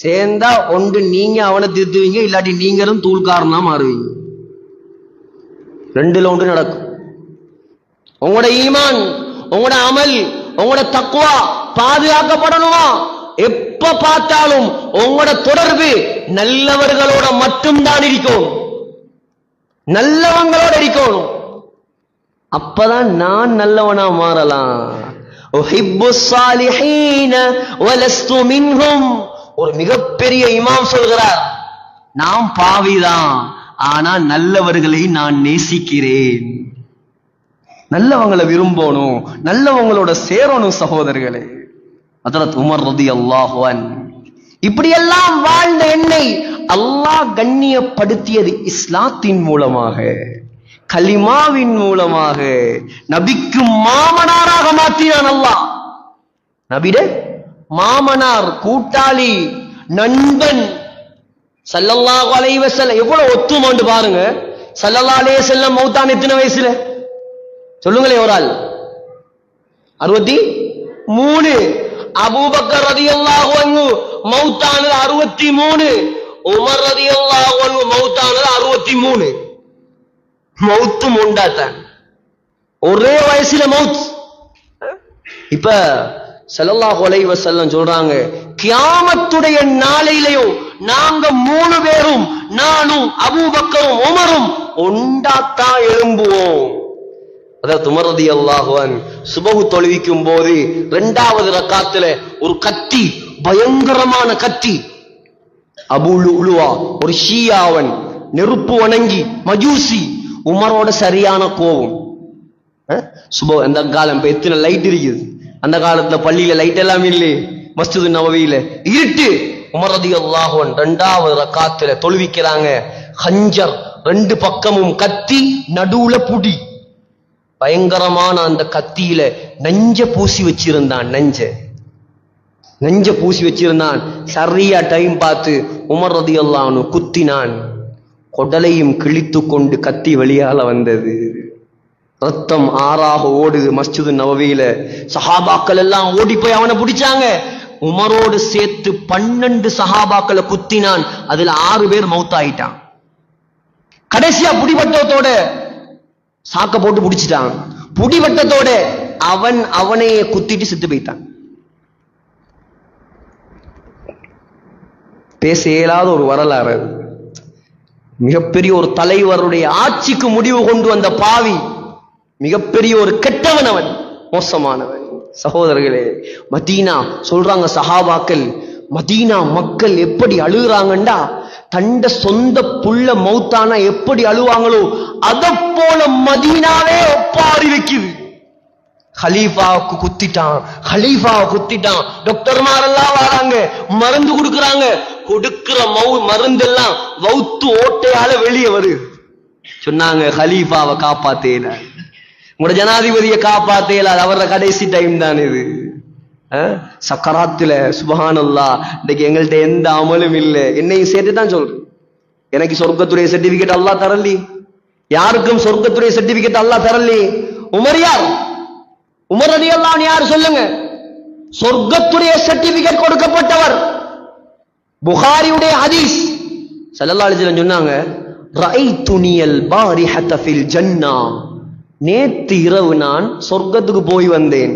சேர்ந்தா ஒன்று நீங்க அவனை திருத்துவீங்க, இல்லாட்டி நீங்களும் தூள்காரனா மாறுவீங்க. ரெண்டுல ஒன்று நடக்கும். உங்களோட ஈமான், உங்களோட அமல், உங்களோட தக்வா பாதுகாக்கப்படணுமா? எப்ப பார்த்தாலும் உங்களோட தொடர்பு நல்லவர்களோட மட்டும்தான் இருக்கும், நல்லவங்களோட இருக்கணும். அப்பதான் நான் நல்லவனா மாறலாம். ஒரு மிகப்பெரிய இமாம் சொல்கிறார், நான் பாவிதான், ஆனா நல்லவர்களை நான் நேசிக்கிறேன். நல்லவங்களை விரும்பணும், நல்லவங்களோட சேரணும் சகோதரர்களே. ஹஜ்ரத் உமர் ரலியல்லாஹு அன்ஹு இப்படியெல்லாம் வாழ்ந்த என்னை அல்லாஹ் கண்ணியப்படுத்தியது இஸ்லாத்தின் மூலமாக, கலிமாவின் மூலமாக. நபிக்கு மாமனாராக மாற்றினான் அல்லாஹ். நபிட மாமனார், கூட்டாளி, நண்பன். ஸல்லல்லாஹு அலைஹி வஸல்லம் எவ்வளவு ஒத்துமாண்டு பாருங்க. ஸல்லல்லாஹு அலைஹி வஸல்லம் மௌத்தான் எத்தனை வயசுல சொல்லுங்களே ஒரு ஆள்? 63. அபூபக்கர் ரலியல்லாஹு அன்ஹு மௌத்தானது 63. உமர் ரலியல்லாஹு அன்ஹு மௌத்தானது 63. மௌத்தும் உண்டாத்தான், ஒரே வயசுல மௌத். இப்ப ஸல்லல்லாஹு அலைஹி வஸல்லம் சொல்றாங்க, கியாமத்துடைய நாளையிலையும் நாங்க 3 பேரும், நானும் அபூபக்கரும் உமரும் ஒண்டாத்தான் எழும்புவோம். அதாவது உமர் ரலியல்லாஹு அன்ஹு சுபஹு தொழுவிக்கும் போது 2வது ரக்காத்துல ஒரு கத்தி, பயங்கரமான கத்தி, அபூ லுஅலுவா ஒரு ஷியாவன், நெருப்பு வணங்கி மஜூசி, உமரோட சரியான கோபம். அந்த காலம் இப்ப எத்தனை லைட் இருக்குது, அந்த காலத்துல பள்ளியில லைட் எல்லாம் இல்லை, மஸ்ஜிது நபவியில இருட்டு. உமர் ரலியல்லாஹு அன்ஹு 2வது ரக்காத்துல தொழுவிக்கிறாங்க. ஹஞ்சர் 2 பக்கமும் கத்தி, நடுவுல புடி, பயங்கரமான அந்த கத்தியில நெஞ்ச பூசி வச்சிருந்தான். நெஞ்ச பூசி வச்சிருந்தான். சரியா டைம் பார்த்து உமர் ரலியல்லாஹு அன்ஹு குத்தினான். கொடலையும் கிழித்து கொண்டு கத்தி வெளியால வந்தது. ரத்தம் ஆறாக ஓடுது மஸ்ஜிது நபவியில. சஹாபாக்கள் எல்லாம் ஓடி போய் அவனை பிடிச்சாங்க. உமரோடு சேர்த்து 12 சஹாபாக்களை குத்தினான். அதுல 6 பேர் மௌத்தாயிட்டான். கடைசியா புடிவட்டத்தோட சாக்க போட்டு பிடிச்சிட்டான். புடிவட்டத்தோட அவனையே குத்திட்டு செத்து போயிட்டான். பேச இயலாத ஒரு வரலாறு. மிகப்பெரிய ஒரு தலைவருடைய ஆட்சிக்கு முடிவு கொண்டு வந்த பாவி, மிகப்பெரிய ஒரு கெட்டவன், அவன் மோசமானவன். சகோதரர்களே, மதீனா சொல்றாங்க சஹாபாக்கள், மதீனா மக்கள் எப்படி அழுகுறாங்கண்டா, தண்ட சொந்த புள்ள மௌத்தானா எப்படி அழுவாங்களோ அதை போல மதீனாவே ஒப்பாரி வைக்குது. ஹலீஃபாவுக்கு குத்திட்டான். டாக்டர்மாரெல்லாம் வராங்க, மருந்து கொடுக்கறாங்க. கொடுக்கிற மருந்து எல்லாம் வௌத்து ஓட்டையால வெளியே வருது. சொன்னாங்க, ஹலீஃபாவை காப்பாத்தேல, உங்களோட ஜனாதிபதியை காப்பாத்தேல, அவரோட கடைசி டைம் தான் இது. சக்கராத்துல சுப்ஹானல்லாஹ், இன்னைக்கு எங்கள்கிட்ட எந்த அமலும் இல்லை. என்னையும் சேர்த்து தான் சொல்றேன். எனக்கு சொர்க்கத்துடைய சர்டிபிகேட் அல்லாஹ் தரலி, யாருக்கும் சொர்க்கத்துடைய சர்டிபிகேட் அல்லாஹ் தரலி. உமர் யார்? உமர் ரலியல்லாஹு அன்ஹு யார் சொல்லுங்க? சொர்க்கத்துடைய சர்டிபிகேட் கொடுக்கப்பட்டவர். புகாரியுடைய ஹதீஸ், ஸல்லல்லாஹு அலைஹி வஸல்லம் சொன்னாங்க, ரஐதுனியல் பாரிஹத ஃபில் ஜன்னா, நேத்து இரவு நான் சொர்க்கத்துக்கு போய் வந்தேன்.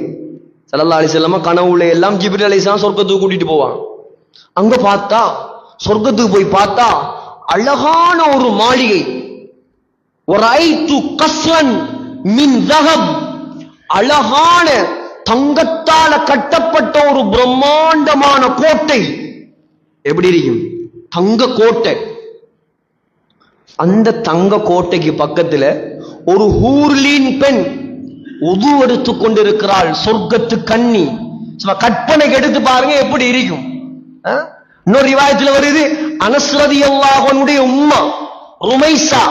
ஸல்லல்லாஹு அலைஹி வஸல்லம் கனவுல எல்லாம் ஜிப்ரீல் அலைஹிஸ்ஸலாம் சொர்க்கத்துக்கு கூட்டிட்டு போவாங்க. அங்க பார்த்தா, சொர்க்கத்துக்கு போய் பார்த்தா அழகான ஒரு மாளிகை. வரைது கஸ்ரன் மின் ذهب, அழகான தங்கத்தால கட்டப்பட்ட ஒரு பிரம்மாண்டமான கோட்டை. எப்படி இருக்கும்? தங்க கோட்டை. அந்த தங்க கோட்டைக்கு பக்கத்துல ஒரு ஹூர்லீன் பெண் உது எடுத்து கொண்டிருக்கிறாள். சொர்க்கத்து கண்ணி. கற்பனைக்கு எடுத்து பாருங்க எப்படி இருக்கும். இன்னொரு ரிவாயத்துல வருது, அனஸ் ரலியல்லாஹு அன்ஹுடைய உம்மா ருமைஸா,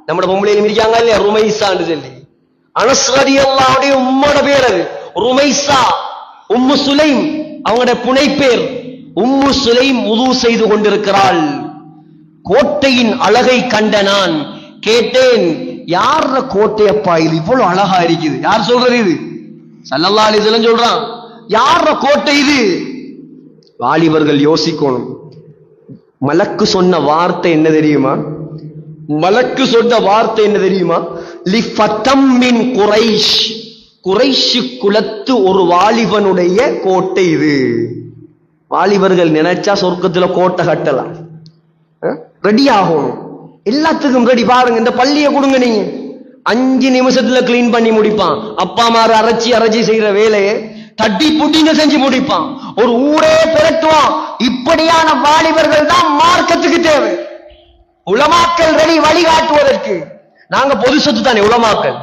நம்ம பொம்பளையிலும் இருக்காங்க இல்லையா ருமைஸான்னு சொல்லி, அனஸ் ரலியல்லாஹு அன்ஹுடைய உம்மோட பேர் அது ருமைஸா. உம்மு சுலைம் அவங்களுடைய புனை பேர். உம்மு சுலைம் உது செய்து கொண்டிருக்கிறாள். கோட்டையின் அழகை கண்ட நான் கேட்டேன், யார கோட்டையப்பா இது இவ்வளவு அழகா இருக்குது? யார் சொல்றது இது? ஸல்லல்லாஹு அலைஹி வஸல்லம் சொல்றான். யார கோட்டை இது? வாலிபர்கள் யோசிக்கணும். மலக்கு சொன்ன வார்த்தை என்ன தெரியுமா? மலக்கு சொன்ன வார்த்தை என்ன தெரியுமா? லிஃபதம் மின் குரைஷ், குரைஷ் குலத்து ஒரு வாலிபனுடைய கோட்டை இது. வாலிபர்கள் நினைச்சா சொர்க்கத்துல கோட்டை கட்டலாம். ரெடி ஆகணும், எல்லாத்துக்கும் ரெடி. பாருங்க, இந்த பள்ளியை கொடுங்க, நீங்க 5 நிமிஷத்துல கிளீன் பண்ணி முடிப்பான். அப்பா மாறு அரைச்சி செய்யற வேலையை தட்டி புட்டிங்க செஞ்சு முடிப்பான். ஒரு ஊரே திரட்டுவான். இப்படியான வாலிபர்கள் தான் மார்க்கத்துக்கு தேவை. உலமாக்கள் ரெடி வழிகாட்டுவதற்கு. நாங்க பொது சொத்து தானே உலமாக்கள்,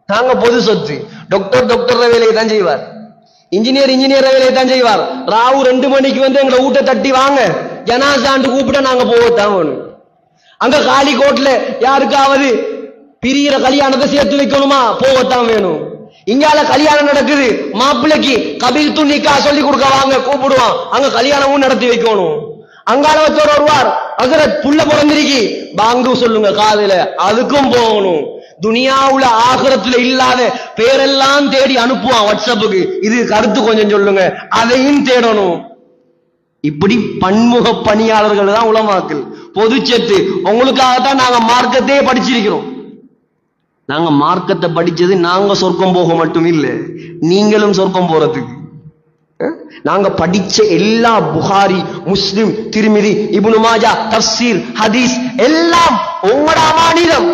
நாங்க பொது சொத்து. டாக்டர் வேலையை தான் செய்வார், இன்ஜினியர் வேலையை தான் செய்வார். ராவு 2 மணிக்கு வந்து எங்களை ஊட்ட தட்டி வாங்க ஜனாசாண்டு கூப்பிட்ட நாங்க போகத்தான் வேணும். அங்க காலிக்கோட்ல யாருக்காவது பிரியிற கல்யாணத்தை சேர்த்து வைக்கணுமா, போகத்தான் வேணும். இங்கால கல்யாணம் நடக்குது, மாப்பிள்ளைக்கு கபில் துணிக்கா சொல்லி கொடுக்க வாங்க கூப்பிடுவான், அங்க கல்யாணமும் நடத்தி வைக்கணும். அங்கால வச்சோர் வருவார், ஹஸரத் புள்ள பிறந்திருக்கி பாங்கு சொல்லுங்க காதுல, அதுக்கும் போகணும். துனியாவுல ஆகிரத்துல இல்லாத பேரெல்லாம் தேடி அனுப்புவான் வாட்ஸ்அப்புக்கு, இது கருத்து கொஞ்சம் சொல்லுங்க, அதையும் தேடணும். இப்படி பன்முக பணியாளர்கள் தான் உலமாக்கள். பொதுச்சத்து உங்களுக்காகத்தான் நாங்க மார்க்கத்தையே படிச்சிருக்கிறோம். நாங்க மார்க்கத்தை படிச்சது நாங்க சொர்க்கம் போக மட்டும் இல்லை, நீங்களும் சொர்க்கம் போறதுக்கு. நாங்க படிச்ச எல்லா புகாரி, முஸ்லிம், திர்மிதி, இப்னு மாஜா, தஃப்சீர், ஹதீஸ் எல்லாம் உங்களோட அமானிதம்.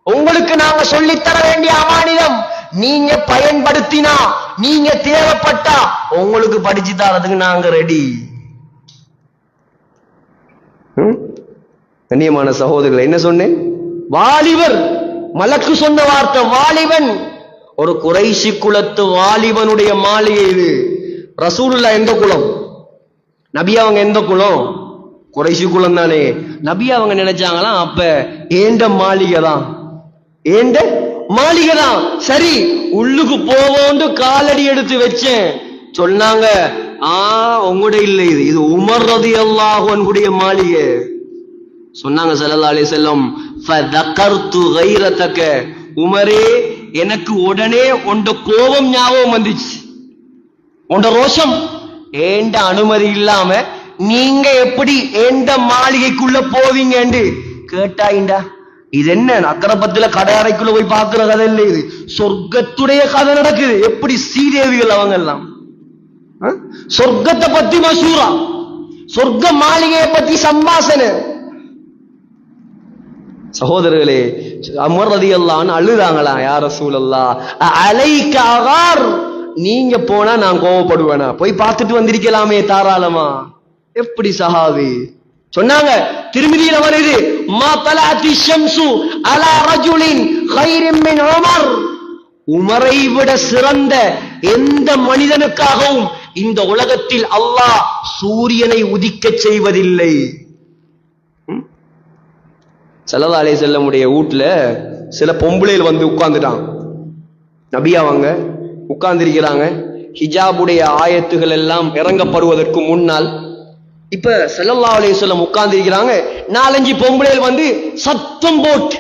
உங்களுக்கு நாங்க சொல்லித்தர வேண்டிய அமானிதம். நீங்க பயன்படுத்தினா, நீங்க தேவைப்பட்டா உங்களுக்கு படிச்சு தரதுக்கு நாங்க ரெடி. கண்ணியமான சகோதரர்கள், என்ன சொன்னேன்? வாலிபர், மலக்கு சொன்ன வார்த்தை வாலிபன். ஒரு குறைஷி குலத்து வாலிபனுடைய மாளிகை இது. ரசூலுல்லாஹ் எந்த குலம்? நபி அவங்க எந்த குலம்? குறைஷி குலம் தானே. நபி அவங்க நினைச்சாங்களாம், அப்ப ஏண்ட மாளிகை தான், ஏண்ட மாளிகை தான். சரி, உள்ளுக்கு போவோண்டு காலடி எடுத்து வச்சேன். சொன்னாங்க, உங்களோட இல்லை, இது உமர் ரலியல்லாஹு அன்ஹுடைய மாளிகை. சொன்னாங்க ஸல்லல்லாஹு அலைஹி வஸல்லம், ஃபதகர்து கைரதக, உமரே எனக்கு உடனே உண்ட கோபம் ஞாபகம் வந்துச்சு, உண்ட ரோஷம். ஏண்ட அனுமதி இல்லாம நீங்க எப்படி ஏண்ட மாளிகைக்குள்ள போவீங்கன்னு கேட்டாயிண்டா. இது என்ன அக்கரப்பத்துல கடை அறைக்குள்ள போய் பார்க்கிற கதை இல்லை, இது சொர்க்கத்துடைய கதை நடக்குது. எப்படி சீதேவிகள் அவங்க எல்லாம் சொர்க்கத்தை பத்தி மசூரா, சொர்க்க மாளிகையை பத்தி சம்பாசனை. சகோதரர்களே, உமர் ரலியல்லாஹு அன்ஹு அழுதாங்களா, யா ரசூலல்லாஹ் அலைக அகார், நீங்க போனா நான் கோவப்படுவேனா? போய் பார்த்துட்டு வந்திருக்கலாமே தாராளமா. எப்படி சஹாபி சொன்னாங்க, திருமதியில வருது, மா தலஅத்தி ஷம்சு அலா ரஜுலின் கைரின் மின் உமர், உமரை விட சிறந்த எந்த மனிதனுக்காகவும் இந்த உலகத்தில் அல்லாஹ் சூரியனை உதிக்க செய்வதில்லை. ஸல்லல்லாஹு அலைஹி வஸல்லம் உடைய வீட்டுல சில பொம்பளைகள் வந்து உட்கார்ந்துட்டாங்க. நபி அவங்க உட்கார்ந்திருக்கிறாங்க. ஹிஜாபுடைய ஆயத்துகள் எல்லாம் இறங்கப்படுவதற்கு முன்னால் இப்ப ஸல்லல்லாஹு அலைஹி வஸல்லம் உட்கார்ந்திருக்கிறாங்க. 4-5 பொம்பளைகள் வந்து சத்தம் போட்டு,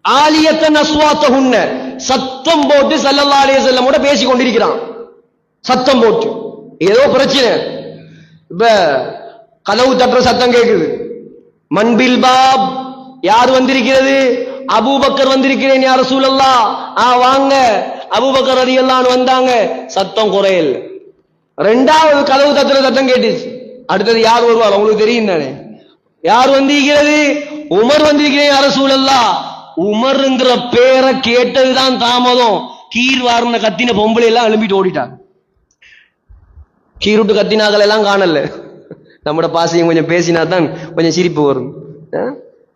ஆலியத்தன் அஸ்வாத்தஹுன்ன, சத்தம் போட்டு ஸல்லல்லாஹு அலைஹி வஸல்லமோட பேசி கொண்டிருக்கிறான். சத்தம் போட்டு ஏதோ பிரச்சனை. இப்ப கதவு தட்டுற சத்தம் கேட்குது. மன்பில் பாப், யார் வந்திருக்கிறது? அபூபக்கர் வந்திருக்கிறேன் யா ரசூலல்லாஹ். வாங்க. அபூபக்கர் ரலியல்லாஹு அன்ஹு வந்தாங்க. சத்தம் குறையல். 2வது கதவு தட்டுற சத்தம் கேட்டுச்சு. அடுத்தது யார் வருவார் உங்களுக்கு தெரியும் தானே? யார் வந்திருக்கிறது? உமர் வந்திருக்கிறேன் யா ரசூலல்லாஹ். உமர்ங்கிற பேரை கேட்டதுதான் தாமதம். கீர் வார்ன கத்தின பொம்பளை எல்லாம் எழும்பிட்டு ஓடிட்டாங்க. கீருட்டு கத்தினாக்கள் எல்லாம் காணல. நம்மட பாசையும் கொஞ்சம் பேசினா தான் கொஞ்சம் சிரிப்பு வரும்.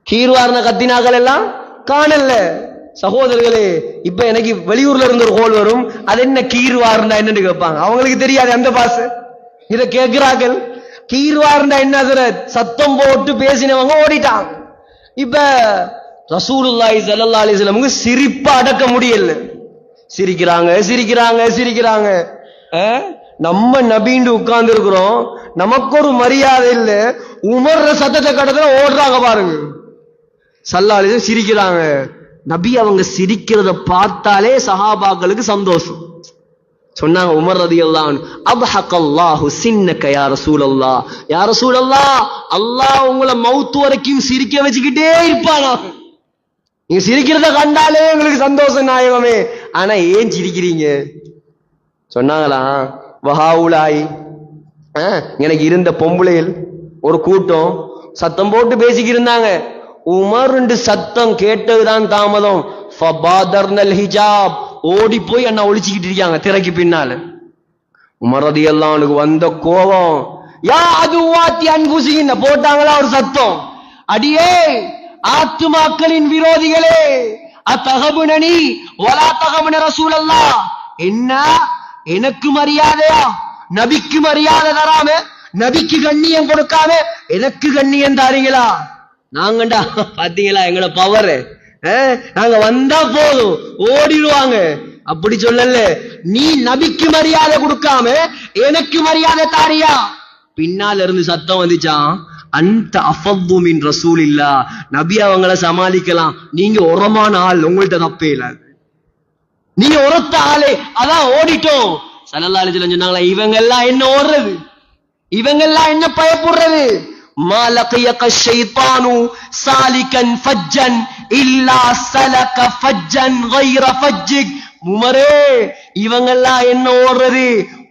கீர்வார்ன கத்தினாக்கள் எல்லாம் காணல. சகோதரர்களே, இப்ப எனக்கு வெளியூர்ல இருந்து ஒரு கோல் வரும். அது என்ன கீர்வார்னா என்னன்னு கேட்பாங்க. அவங்களுக்கு தெரியாது அந்த பாசை. இத கேட்கிறார்கள், கீர்வார்னா என்ன? சத்தம் போட்டு பேசினவங்க ஓடிட்டாங்க. இப்ப ரசூலுல்லாஹி ஸல்லல்லாஹு அலைஹி வஸல்லம் சிரிப்பா அடக்க முடியல. சிரிக்கிறாங்க சிரிக்கிறாங்க சிரிக்கிறாங்க. நம்ம நபின்னு உட்கார்ந்து இருக்கிறோம், நமக்கு ஒரு மரியாதை இல்ல. உமர் சத்தத்தை கடத்துல ஓடுறாங்க பாருங்க. ஸல்லல்லாஹு அலைஹி வஸல்லம் சிரிக்கிறாங்க. நபி அவங்க சிரிக்கிறத பார்த்தாலே சஹாபாக்களுக்கு சந்தோஷம். சொன்னாங்க உமர் ரலியல்லாஹு அன்ஹு, அப்ஹகல்லாஹு சின்னக யா ரசூலல்லாஹ். யா ரசூலல்லாஹ், அல்லாஹ் உங்களை மவுத் வரைக்கும் சிரிக்க வச்சுக்கிட்டே இருப்பானா. நீங்க சிரிக்கிறத கண்டாலே எங்களுக்கு சந்தோஷம் நாயகமே. ஆனா ஏன் சிரிக்கிறீங்க? சொன்னாங்களா, வஹாவுலாய், எனக்கு இருந்த பொம்பளைகள் ஒரு கூட்டம் சத்தம் போட்டு பேசிக்கிட்டு இருந்தாங்க. உமர் சத்தம் கேட்டதுதான் தாமதம். ஃபபாதர்னல் ஹிஜாப், ஓடி போய் என்ன ஒளிச்சுக்கிட்டு இருக்காங்க திரைக்கு பின்னால. உமர் ரலியல்லாஹு அன்ஹு வந்த கோபம், யா அதுவாத்தி அன்ஃபுஸிஹின் போட்டாங்களா ஒரு சத்தம். அடியே ஆத்துமாக்களின் விரோதிகளே, அத்தகபுனனி வலா தகபுன ரசூலல்லாஹ். என்ன எனக்கு மரியாதையா? நபிக்கு மரியாதை தராம, நபிக்கு கண்ணியம் கொடுக்காம எனக்கு கண்ணியம் தாரீங்களா? நாங்கண்டா பாத்தீங்களா எங்களோட பவர், நாங்க வந்தா போதும் ஓடிடுவாங்க. அப்படி சொல்லல, நீ நபிக்கு மரியாதை கொடுக்காம எனக்கு மரியாதை தாரியா? பின்னால இருந்து சத்தம் வந்துச்சான், அந்த அஃபது மின் ரசூலில்லாஹ், நபி அவங்கள சமாளிக்கலாம், நீங்க உரமான ஆள், உங்கள்ட்ட தப்பே இல்ல, நீங்க உரத்த ஆளே, அதான் ஓடிட்டோம். ஸல்லல்லாஹு அலைஹி வஸல்லம் சொன்னாங்களா, இவங்க எல்லாம் என்ன ஓடுறது, இவங்கெல்லாம் என்ன பயப்படுறது? மா லகியக ஷைத்தானு சாலிகன் ஃபஜ்ஜன் இல்லா சலக ஃபஜ்ஜன் கைர ஃபஜ்ஜிக். உமரே, இவங்கெல்லாம் என்ன ஓடுறது?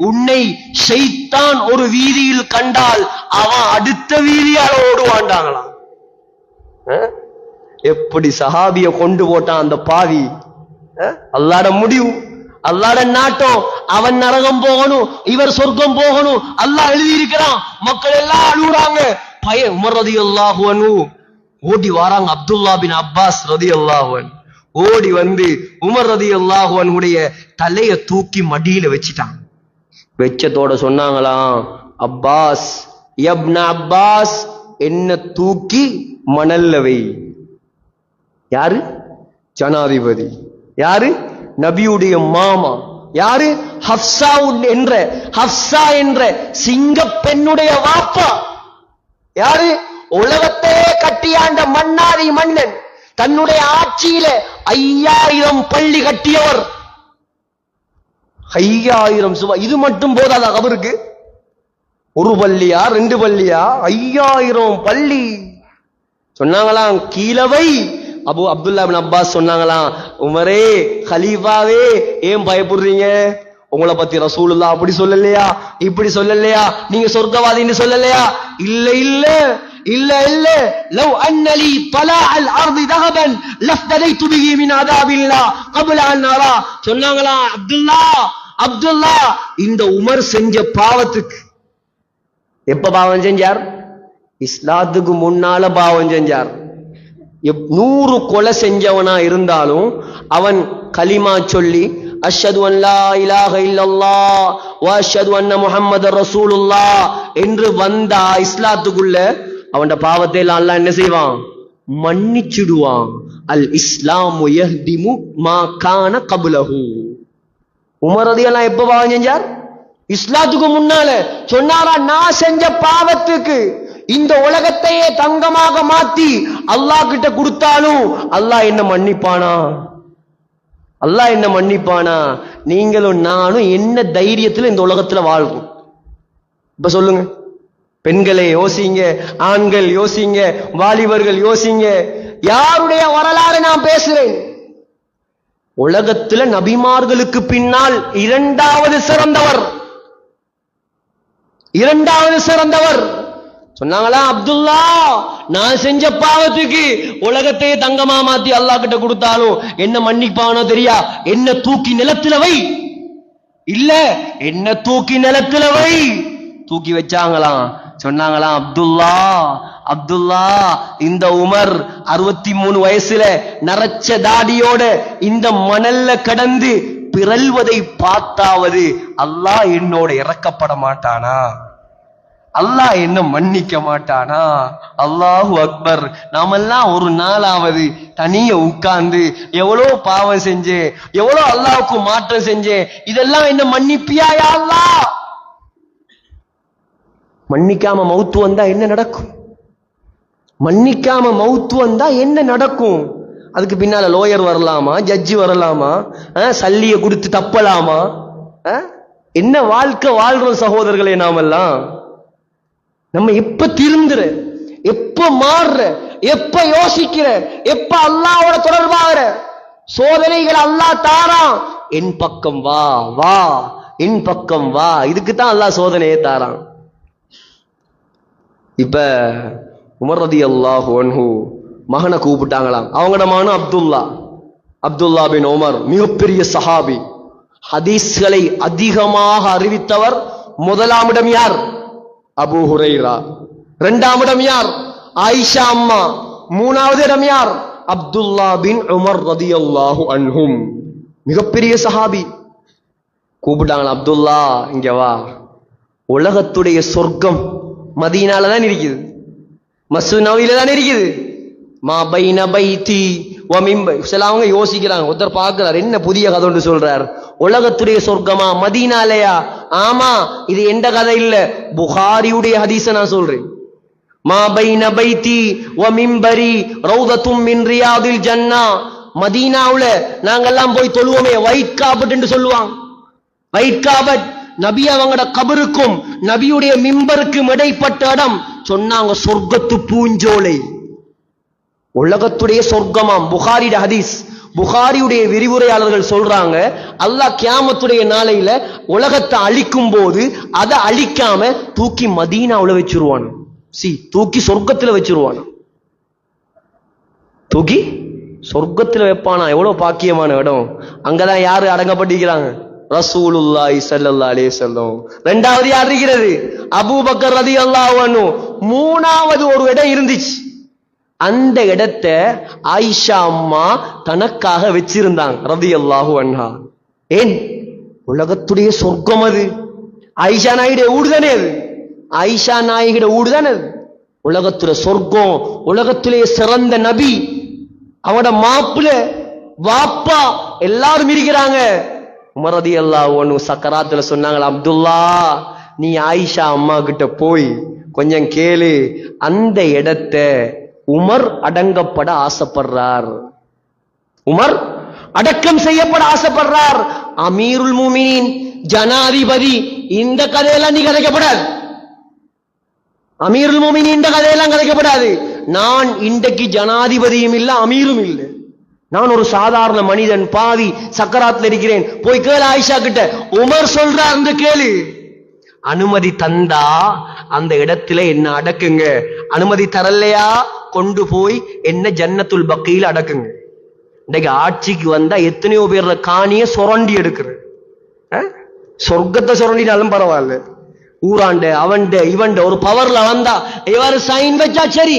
உன்னை ஷைத்தான் ஒரு வீதியில் கண்டால் அவன் அடுத்த வீதியால் ஓடுவாண்டாங்களாம். எப்படி சஹாபிய கொண்டு போட்டான் அந்த பாவி. அல்லாஹ்ட முடிவு, அல்லாஹ்ட நாட்டம். அவன் நரகம் போகணும், இவர் சொர்க்கம் போகணும், அல்லாஹ் எழுதி இருக்கிறான். மக்கள் எல்லாம் அழுகுறாங்க. உமர் ரலியல்லாஹு அன்ஹு ஓடி வராங்க. அப்துல்லா பின் அப்பாஸ் ரலியல்லாஹு அன்ஹு ஓடி வந்து உமர் ரலியல்லாஹு அன்ஹுடைய தலைய தூக்கி மடியில வச்சிட்டாங்க. வெச்சத்தோட சொன்னாங்களாம், அப்பாஸ், இப்ன அப்பாஸ், என்ன தூக்கி மணல்ல வை. யாரு? ஜனாதிபதி. யாரு? நபியுடைய மாமா. யாரு? ஹப்சா என்ற சிங்க பெண்ணுடைய வாப்பா. யாரு? உலகத்தையே கட்டியாண்ட மன்னாரி மன்னன். தன்னுடைய ஆட்சியில 5000 பள்ளி கட்டியவர். 5000 சுபா. இது மட்டும் போதாதா அவருக்கு? ஒரு பள்ளியா, 2 பள்ளியா? 5000 பள்ளி. சொன்னாங்களாம், கீழவை. அப்துல்லா பின் அப்பாஸ் சொன்னாங்களாம், உமரே, கலீஃபாவே, ஏன் பயப்படுறீங்க? உங்களை பத்தி ரசூலுல்லாஹ் அப்படி சொல்லலையா, இப்படி சொல்லலையா, நீங்க சொர்க்கவாதின்னு சொல்லலையா? இல்ல இல்ல இல்ல இல்ல. லவ் அன்னலி தலாஅல் அர்தி தஹபன் லஃப்தலைது பிஹி மின் அதாபில்லாஹ் قبل அன் அரா. சொன்னாங்களா, அப்துல்லா, இந்த உமர் செஞ்ச பாவத்துக்கு எப்ப பாவம் செஞ்சார்? இஸ்லாத்துக்கு முன்னால பாவம் செஞ்சார். 100 கொலை செஞ்சவனா இருந்தாலும் அவன் கலிமா சொல்லி அஷ்ஹது அன் லா இலாஹ இல்லல்லாஹ் வ அஷ்ஹது அன்ன முஹம்மதர் ரசூலுல்லாஹ் என்று வந்தா இஸ்லாத்துக்குள்ள அவன் பாவத்தை எல்லாம் அல்லாஹ் என்ன செய்வான்? மன்னிச்சிடுவான். அல் இஸ்லாமு யஹ்திமு மா கான கப்லஹு. உமர் ரலியல்லாஹு எப்ப பாவம் செஞ்சார்? இஸ்லாத்துக்கு முன்னால. சொன்னாரா, நான் செஞ்ச பாவத்துக்கு இந்த உலகத்தையே தங்கமாக மாத்தி அல்லாஹ் கிட்ட கொடுத்தாலும் அல்லாஹ் என்ன மன்னிப்பானா? அல்லாஹ் என்ன மன்னிப்பானா? நீங்களும் நானும் என்ன தைரியத்துல இந்த உலகத்துல வாழ்றோம்? இப்ப சொல்லுங்க. பெண்களே யோசிங்க, ஆண்கள் யோசிங்க, வாலிபர்கள் யோசிங்க. யாருடைய வரலாறு நான் பேசுறேன்? உலகத்துல நபிமார்களுக்கு பின்னால் இரண்டாவது சிறந்தவர் சொன்னாங்களா, அப்துல்லா, நான் செஞ்ச பாவத்துக்கு உலகத்தையே தங்கமா மாத்தி அல்லாஹ் கிட்ட கொடுத்தாலும் என்ன மன்னிப்பானோ தெரியா? என்ன தூக்கி நிலத்துல வை. இல்ல, என்ன தூக்கி நிலத்துல வை. தூக்கி வச்சாங்களாம். சொன்னாங்களாம், அப்துல்லா, இந்த உமர் 63 வயசுல நரச்ச தாடியோட இந்த மணல்ல கடந்து பிறல்வதை பார்த்தாவது அல்லாஹ் என்னோட இறக்கப்பட மாட்டானா? அல்லாஹ் என்ன மன்னிக்க மாட்டானா? அல்லாஹு அக்பர். நாமெல்லாம் ஒரு நாளாவது தனிய உட்கார்ந்து எவ்வளோ பாவம் செஞ்சேன், எவ்வளோ அல்லாஹ்வுக்கு மாற்றம் செஞ்சேன், இதெல்லாம் என்ன மன்னிப்பியா யா அல்லாஹ்? மன்னிக்காம மௌத்து வந்தா என்ன நடக்கும்? மன்னிக்காம மௌத்து வந்தா என்ன நடக்கும்? அதுக்கு பின்னால லோயர் வரலாமா, ஜட்ஜி வரலாமா, சல்லிய கொடுத்து தப்பலாமா? என்ன வாழ்க்கை வாழ்றோம் சகோதரர்களே நாமெல்லாம்? நம்ம எப்ப திருந்துற, எப்ப மாறுற, எப்ப யோசிக்கிற, எப்ப அல்லாஹ்வோட தொடர்பாகிற? சோதனைகள் அல்லாஹ் தாரான். என் பக்கம் வா வா, என் பக்கம் வா. இதுக்குத்தான் அல்லாஹ் சோதனையை தாரான். இப்ப உமர் ரலியல்லாஹு அன்ஹு மகனை கூப்பிட்டாங்களாம். அவங்களோட மகன் அப்துல்லா பின் உமர், மிகப்பெரிய சஹாபி. ஹதீஸ்களை அதிகமாக அறிவித்தவர். முதலாம் இடம் யார்? அபூ ஹுரைரா. 2ஆம் இடம் யார்? ஆயிஷா அம்மா. 3ஆவது இடம் யார்? அப்துல்லா பின் உமர் ரலியல்லாஹு அன்ஹும், மிகப்பெரிய சஹாபி. கூப்பிட்டாங்களா, அப்துல்லா இங்க வா. உலகத்துடைய சொர்க்கம் மதீனால தான் இருக்குது, மஸ்ஜித் நபவியில தான் இருக்குது. மா பைன பைதி வ மிம்பர். சிலவங்க யோசிக்கிறாங்க, ஒருத்தர் பார்க்கிறார், என்ன புதிய கதை ஒன்று சொல்றார். உலகத்துடைய சொர்க்கமா மதீனாலயா? ஆமா, இது எந்த கதை இல்ல, புகாரியுடைய ஹதீஸ நான் சொல்றேன். மா பைன பைதி வ மிம்பரி ரௌதத்தும் மின் ரியாதில் ஜன்னா. மதீனாவுல நாங்கெல்லாம் போய் தொழுவோமே, ஒயிட் காபட் என்று சொல்லுவாங்க. ஒயிட் காபட் நபி அவங்களோட கபருக்கும் நபியுடைய மிம்பருக்கும் இடைப்பட்ட இடம் சொன்னாங்க சொர்க்கத்து பூஞ்சோலை. உலகத்துடைய சொர்க்கமாம். புகாரிட ஹதீஸ். புகாரியுடைய விரிவுரையாளர்கள் சொல்றாங்க, அல்லாஹ் கியாமத்துடைய நாளையில உலகத்தை அழிக்கும் போது அதை அழிக்காம தூக்கி மதீனாவுல வச்சிருவான். தூக்கி சொர்க்கத்துல வச்சிருவான். தூக்கி சொர்க்கத்துல வைப்பானா. எவ்வளவு பாக்கியமான இடம். அங்கதான் யாரு அடங்கப்பட்டிருக்கிறாங்க? ரசூலுல்லாஹி ஸல்லல்லாஹு அலைஹி வஸல்லம். இரண்டாவது யார் இருக்கிறது? அபூபக்கர் ரலியல்லாஹு அன்ஹு. மூணாவது ஒரு இடம் இருந்துச்சு. அந்த இடத்தை ஆயிஷா அம்மா தனக்காக வச்சிருந்தாங்க ரலியல்லாஹு அன்ஹா. ஏன்? உலகத்துடைய சொர்க்கம் அது. ஆயிஷா நாயுடைய ஊடு தானே அது. ஆயிஷா நாயகிட ஊடு தானே அது. உலகத்துல சொர்க்கம், உலகத்திலே சிறந்த நபி, அவனோட மாப்பிள்ள வாப்பா எல்லாரும் இருக்கிறாங்க. உமர் ரலியல்லாஹு அன்ஹு சக்கராத்துல சொன்னாங்களா, அப்துல்லா நீ ஆயிஷா அம்மா கிட்ட போய் கொஞ்சம் கேளு, அந்த இடத்தை உமர் அடங்கப்பட ஆசைப்படுறார். உமர் அடக்கம் செய்யப்பட ஆசைப்படுறார். அமீருல் முஃமினீன், ஜனாதிபதி. இந்த கதையெல்லாம் நீ கதைக்கப்படாது. அமீருல் முஃமினீன் இந்த கதையெல்லாம் கதைக்கப்படாது. நான் இன்றைக்கு ஜனாதிபதியும் இல்லை, அமீரும் இல்லை. நான் ஒரு சாதாரண மனிதன், பாவி சக்கராத்துல இருக்கிறேன். போய் கேளு ஆயிஷா கிட்ட. உமர் சொல்றார், அந்த கேளு. அனுமதி தந்தா அந்த இடத்துல என்ன அடக்குங்க. அனுமதி தரலையா கொண்டு போய் என்ன ஜன்னத்துல் பக்கீல அடக்குங்க. இன்னைக்கு ஆட்சிக்கு வந்தா எத்தனையோ பேர் காணிய சுரண்டி எடுக்கிற. சொர்க்கத்தை சுரண்டினாலும் பரவாயில்ல. ஊராண்ட அவன்ட இவன்ட ஒரு பவர்ல வந்தா இவரு சைன் வச்சா சரி,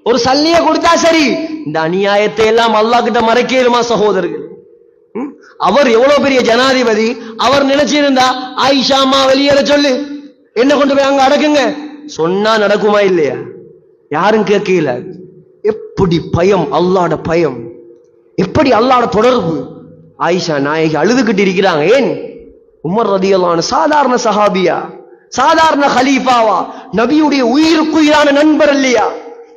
ஒரு சல்லிய கொடுத்தா சரி. இந்த அநியாயத்தை எல்லாம் அல்லாஹ் கிட்ட மறைக்கலுமா சகோதரர்கள்? அவர் எவ்வளவு பெரிய ஜனாதிபதி. அவர் நினைச்சிருந்தா ஆயிஷா அம்மா வெளியேற சொல்லு, என்ன கொண்டு போய் அங்க அடக்குங்க சொன்னா நடக்குமா இல்லையா? யாரும் கேட்கல. எப்படி பயம், அல்லாஹ்ட பயம், எப்படி அல்லாஹ்ட தொடர்பு. ஆயிஷா நாயகி அழுதுகிட்டு இருக்கிறாங்க. ஏன்? உமர் ரலியல்லாஹு அன்ஹு சாதாரண சஹாபியா, சாதாரண கலீஃபாவா, நபியுடைய உயிருக்குயிரான நண்பர் இல்லையா?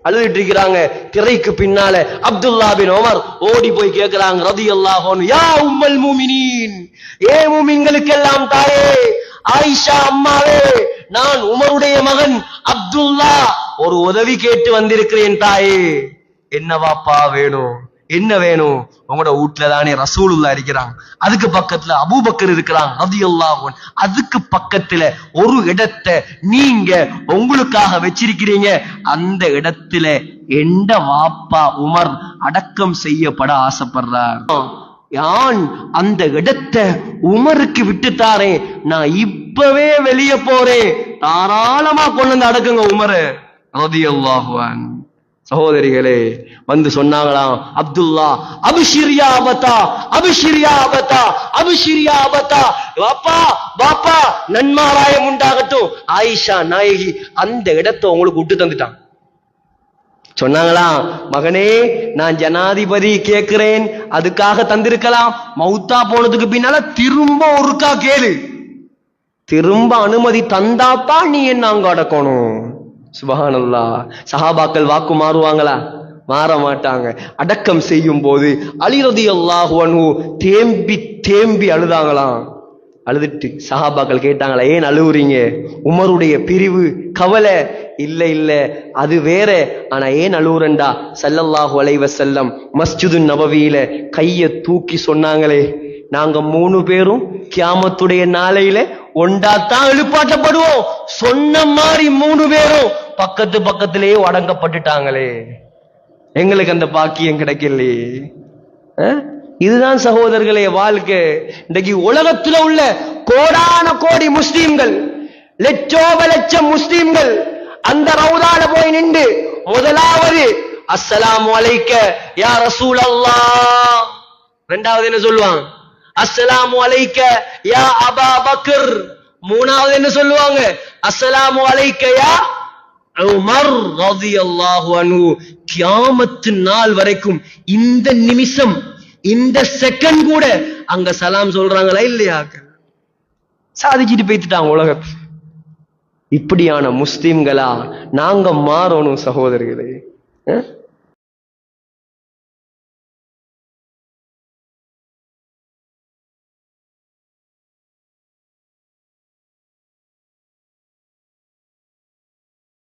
அழுதுட்டு இருக்கிறாங்க. திரைக்கு பின்னால அப்துல்லா பின் உமர் ஓடி போய் கேட்கிறாங்க ரலியல்லாஹு அன்ஹு, யா உம்முல் முஃமினீன், ஏ முஃமின்களுக்கெல்லாம் தாயே, ஆயிஷா அம்மாவே, நான் உமருடைய மகன் அப்துல்லா ஒரு உதவி கேட்டு வந்திருக்கிறேன் தாயே. என்ன வாப்பா வேணும்? என்ன வேணும்? உங்களோட வீட்டுல தானே ரசூலுல்லாஹ் இருக்கிறாங்க, அதுக்கு பக்கத்துல அபூபக்கர் இருக்கிறாங்க ரலியல்லாஹு அன்ஹு, அதுக்கு பக்கத்துல ஒரு இடத்தை நீங்க உங்களுக்காக வச்சிருக்கிறீங்க. அந்த இடத்துல எந்த வாப்பா உமர் அடக்கம் செய்யப்பட ஆசைப்படுறார். யான் அந்த இடத்தை உமருக்கு விட்டுத்தாரேன், நான் இப்பவே வெளியே போறேன், தாராளமா கொண்டு வந்து அடக்குங்க உமர் ரலியல்லாஹு அன்ஹு. சகோதரிகளே வந்து சொன்னாங்களாம், அப்துல்லா அபிஷிரியா அபதா, அபிஷிரியா அபதா, அபிஷிரியா அபதா, வாப்பா வாப்பா நன்மாராயம் உண்டாகட்டும். ஆயிஷா நாயகி அந்த இடத்தை உங்களுக்கு விட்டு தந்துட்டான். சொன்னாங்களாம், மகனே நான் ஜனாதிபதி கேட்கிறேன், அதுக்காக தந்திருக்கலாம். மௌத்தா போனதுக்கு பின்னால திரும்ப ஒருக்கா கேளு, திரும்ப அனுமதி தந்தாத்தான் நீ என்ன அங்க அடக்கணும். சுப்ஹானல்லாஹ். சஹாபாக்கள் வாக்கு மாறுவாங்களா? மாற மாட்டாங்க. அடக்கம் செய்யும் போது அலி ரலியல்லாஹு அன்ஹு தேம்பி தேம்பி அழுதாங்களாம். அழுதுட்டு சஹாபாக்கள் கேட்டாங்களா, ஏன் அழுவுறீங்க? உமருடைய பிரிவு கவலை? இல்ல இல்ல அது வேற. ஆனா ஏன் அழுவுறண்டா, ஸல்லல்லாஹு அலைஹி வஸல்லம் மஸ்ஜிது நபவியில கைய தூக்கி சொன்னாங்களே, நாங்க 3 பேரும் கியாமத்துடைய நாளையில ஒண்டாத்தான் எழுப்பாட்டப்படுவோம். சொன்ன மாதிரி 3 பேரும் பக்கத்து பக்கத்திலேயே அடங்கப்பட்டுட்டாங்களே, எங்களுக்கு அந்த பாக்கியம் கிடைக்கலையே. இதுதான் சகோதரர்களே வாழ்க்கை. இன்றைக்கு உலகத்துல உள்ள கோடான கோடி முஸ்லீம்கள், லட்சோப லட்சம் முஸ்லீம்கள் அந்த ரவுதால போய் நின்று முதலாவது அஸ்ஸலாமு அலைக்க யா ரசூலல்லாஹ், இரண்டாவது என்ன சொல்லுவாங்க? அஸ்ஸலாமு அலைக்க யா அபா பக்கர். மூணாவது என்ன சொல்லுவாங்க? அஸ்ஸலாமு அலைக்க யா உமர் ரலியல்லாஹு அன்ஹு. கியாமத்து நாள் வரைக்கும் இந்த நிமிஷம், இந்த செகண்ட் கூட அங்க சலாம் சொல்றாங்களா இல்லையா? சாதிச்சுட்டு போய்த்துட்டாங்க உலகத்துல. இப்படியான முஸ்லிம்களா நாங்க மாறணும் சகோதரர்களே.